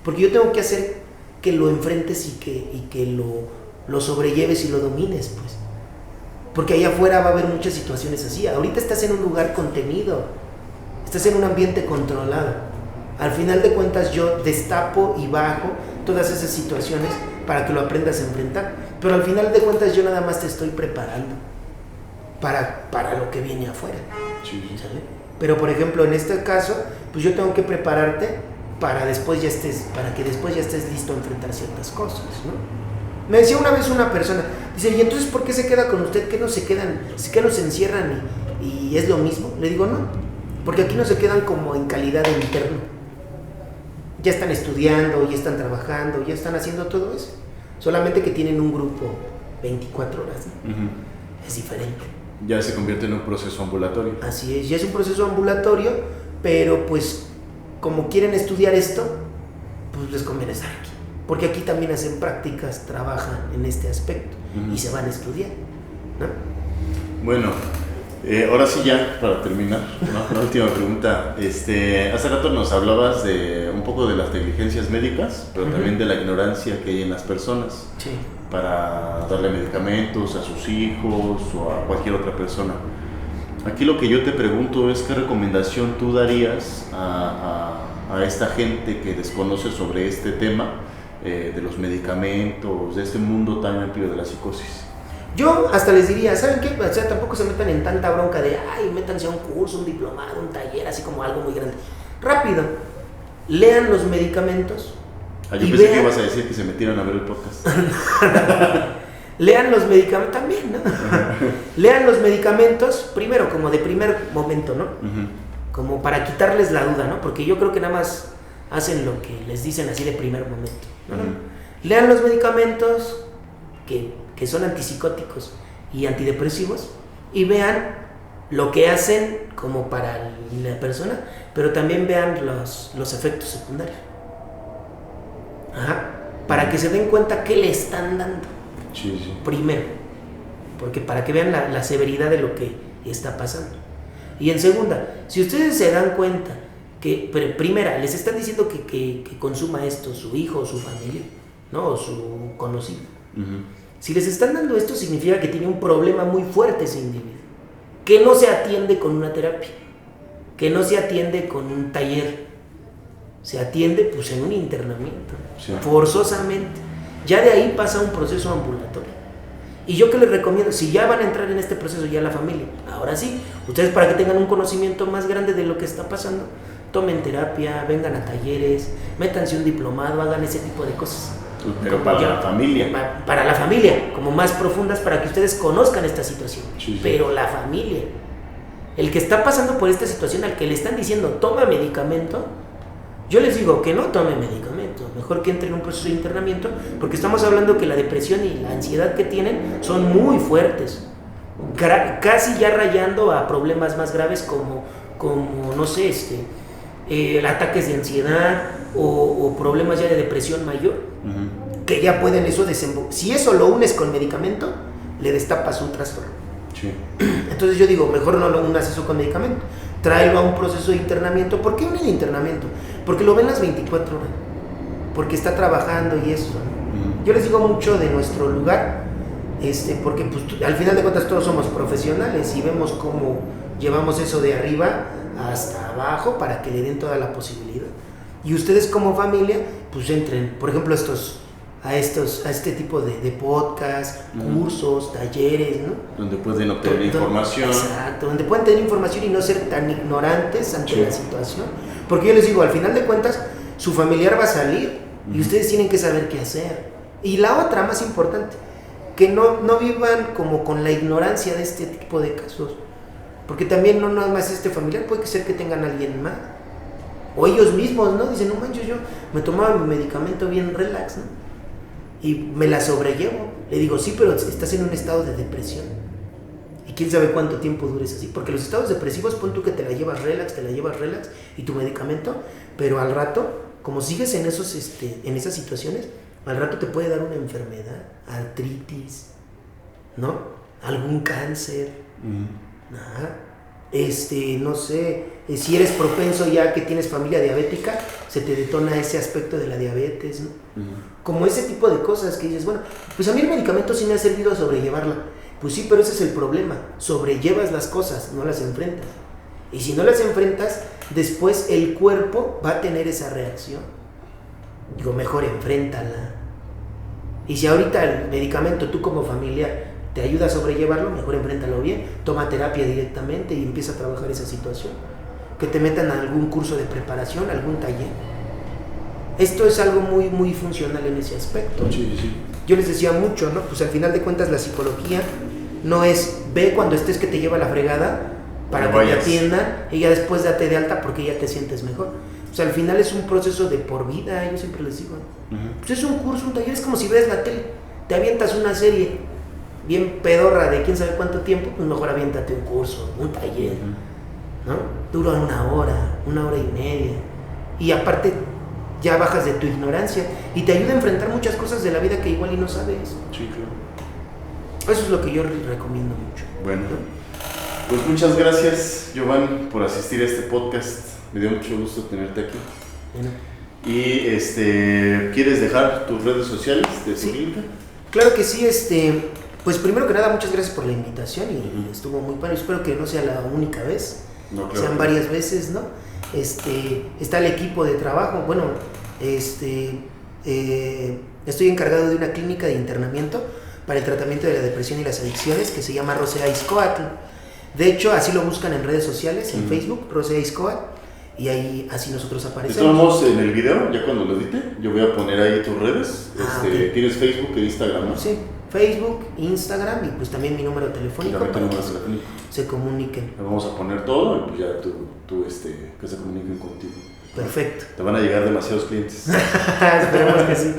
porque yo tengo que hacer que lo enfrentes y que lo sobrelleves y lo domines, pues. Porque allá afuera va a haber muchas situaciones así. Ahorita estás en un lugar contenido, estás en un ambiente controlado. Al final de cuentas yo destapo y bajo todas esas situaciones para que lo aprendas a enfrentar, pero al final de cuentas yo nada más te estoy preparando para lo que viene afuera. Sí. ¿Sale? Pero por ejemplo en este caso, pues yo tengo que prepararte para que después ya estés listo a enfrentar ciertas cosas, ¿no? Me decía una vez una persona, dice, ¿y entonces por qué se queda con usted? ¿Qué no se quedan? ¿Qué no se encierran y es lo mismo? Le digo, no, porque aquí no se quedan como en calidad de interno. Ya están estudiando, ya están trabajando, ya están haciendo todo eso. Solamente que tienen un grupo 24 horas, ¿no? Es diferente. Ya se convierte en un proceso ambulatorio. Así es, ya es un proceso ambulatorio, pero pues como quieren estudiar esto, pues les conviene estar aquí. Porque aquí también hacen prácticas, trabajan en este aspecto y se van a estudiar, ¿no? Bueno, ahora sí ya, para terminar, ¿no? La última pregunta. Hace rato nos hablabas de un poco de las negligencias médicas, pero también de la ignorancia que hay en las personas. Sí. Para darle medicamentos a sus hijos o a cualquier otra persona. Aquí lo que yo te pregunto es qué recomendación tú darías a esta gente que desconoce sobre este tema de los medicamentos, de este mundo tan amplio de la psicosis. Yo hasta les diría, ¿saben qué? O sea, tampoco se metan en tanta bronca de, métanse a un curso, un diplomado, un taller, así como algo muy grande. Rápido, lean los medicamentos. Yo pensé que ibas a decir que se metieran a ver el podcast. Lean los medicamentos también, ¿no? Lean los medicamentos primero, como de primer momento, ¿no? Como para quitarles la duda, ¿no? Porque yo creo que nada más hacen lo que les dicen así de primer momento, ¿no? Lean los medicamentos que son antipsicóticos y antidepresivos y vean lo que hacen como para la persona, pero también vean los efectos secundarios. Para que se den cuenta qué le están dando. Sí. Primero, porque para que vean la severidad de lo que está pasando. Y en segunda, si ustedes se dan cuenta que, primera, les están diciendo que consuma esto su hijo o su familia, ¿no? O su conocido. Si les están dando esto, significa que tiene un problema muy fuerte ese individuo, que no se atiende con una terapia, que no se atiende con un taller, se atiende pues en un internamiento, forzosamente. Ya de ahí pasa un proceso ambulatorio. Y yo que les recomiendo, si ya van a entrar en este proceso ya la familia, ahora sí, ustedes para que tengan un conocimiento más grande de lo que está pasando, tomen terapia, vengan a talleres, métanse un diplomado, hagan ese tipo de cosas. Pero para la familia. Para la familia, como más profundas, para que ustedes conozcan esta situación. Sí. Pero la familia, el que está pasando por esta situación, al que le están diciendo toma medicamento, yo les digo que no tome medicamento, mejor que entre en un proceso de internamiento, porque estamos hablando que la depresión y la ansiedad que tienen son muy fuertes, casi ya rayando a problemas más graves como no sé, ataques de ansiedad o problemas ya de depresión mayor, que ya pueden eso desembocar. Si eso lo unes con medicamento, le destapas un trastorno. Sí. Entonces yo digo, mejor no lo unas eso con medicamento, tráelo a un proceso de internamiento. ¿Por qué un internamiento? Porque lo ven las 24 horas, porque está trabajando y eso. Yo les digo mucho de nuestro lugar, porque pues, al final de cuentas todos somos profesionales y vemos cómo llevamos eso de arriba hasta abajo para que le den toda la posibilidad. Y ustedes como familia, pues entren, por ejemplo, a este tipo de podcast, cursos, talleres, ¿no? Donde pueden obtener información. Exacto, donde pueden tener información y no ser tan ignorantes ante la situación. Porque yo les digo, al final de cuentas, su familiar va a salir y ustedes tienen que saber qué hacer. Y la otra, más importante, que no vivan como con la ignorancia de este tipo de casos. Porque también no nada más este familiar, puede ser que tengan a alguien más. O ellos mismos, ¿no? Dicen, no manches, yo me tomaba mi medicamento bien relax, ¿no? Y me la sobrellevo. Le digo, sí, pero estás en un estado de depresión. Y quién sabe cuánto tiempo dures así. Porque los estados depresivos, pon tú que te la llevas relax, y tu medicamento, pero al rato, como sigues en esas situaciones, al rato te puede dar una enfermedad, artritis, ¿no? Algún cáncer. Ajá. No sé, si eres propenso ya que tienes familia diabética, se te detona ese aspecto de la diabetes, ¿no? Como ese tipo de cosas que dices, bueno, pues a mí el medicamento sí me ha servido a sobrellevarla. Pues sí, pero ese es el problema, sobrellevas las cosas, no las enfrentas. Y si no las enfrentas, después el cuerpo va a tener esa reacción. Digo, mejor enfréntala. Y si ahorita el medicamento tú como familia te ayuda a sobrellevarlo, mejor enfréntalo bien, toma terapia directamente y empieza a trabajar esa situación. Que te metan a algún curso de preparación, algún taller. Esto es algo muy, muy funcional en ese aspecto. Sí. Yo les decía mucho, ¿no? Pues al final de cuentas la psicología no es ve cuando estés que te lleva la fregada para que te atiendan y ya después date de alta porque ya te sientes mejor. O sea, al final es un proceso de por vida, yo siempre les digo. Pues es un curso, un taller, es como si ves la tele, te avientas una serie bien pedorra de quién sabe cuánto tiempo, pues mejor aviéntate un curso, un taller, ¿no? Dura una hora y media. Y aparte ya bajas de tu ignorancia y te ayuda a enfrentar muchas cosas de la vida que igual y no sabes. Sí, claro. Eso es lo que yo recomiendo mucho. Bueno, pues muchas gracias, Giovanni, por asistir a este podcast. Me dio mucho gusto tenerte aquí. Bueno. Y ¿quieres dejar tus redes sociales de tu clínica? Claro que sí, pues primero que nada muchas gracias por la invitación y estuvo muy padre. Espero que no sea la única vez, sean varias veces, ¿no? Está el equipo de trabajo. Bueno, estoy encargado de una clínica de internamiento para el tratamiento de la depresión y las adicciones que se llama Rosea Izcoatl. De hecho, así lo buscan en redes sociales, en Facebook, Rosea Izcoatl, y ahí así nosotros aparecemos. Estamos en el video, ya cuando lo edite, yo voy a poner ahí tus redes. Okay. ¿Tienes Facebook e Instagram, no? Sí, Facebook, Instagram y pues también mi número telefónico para que se comuniquen. Le vamos a poner todo y pues ya tú que se comuniquen contigo. Perfecto. Te van a llegar demasiados clientes. Esperemos que sí.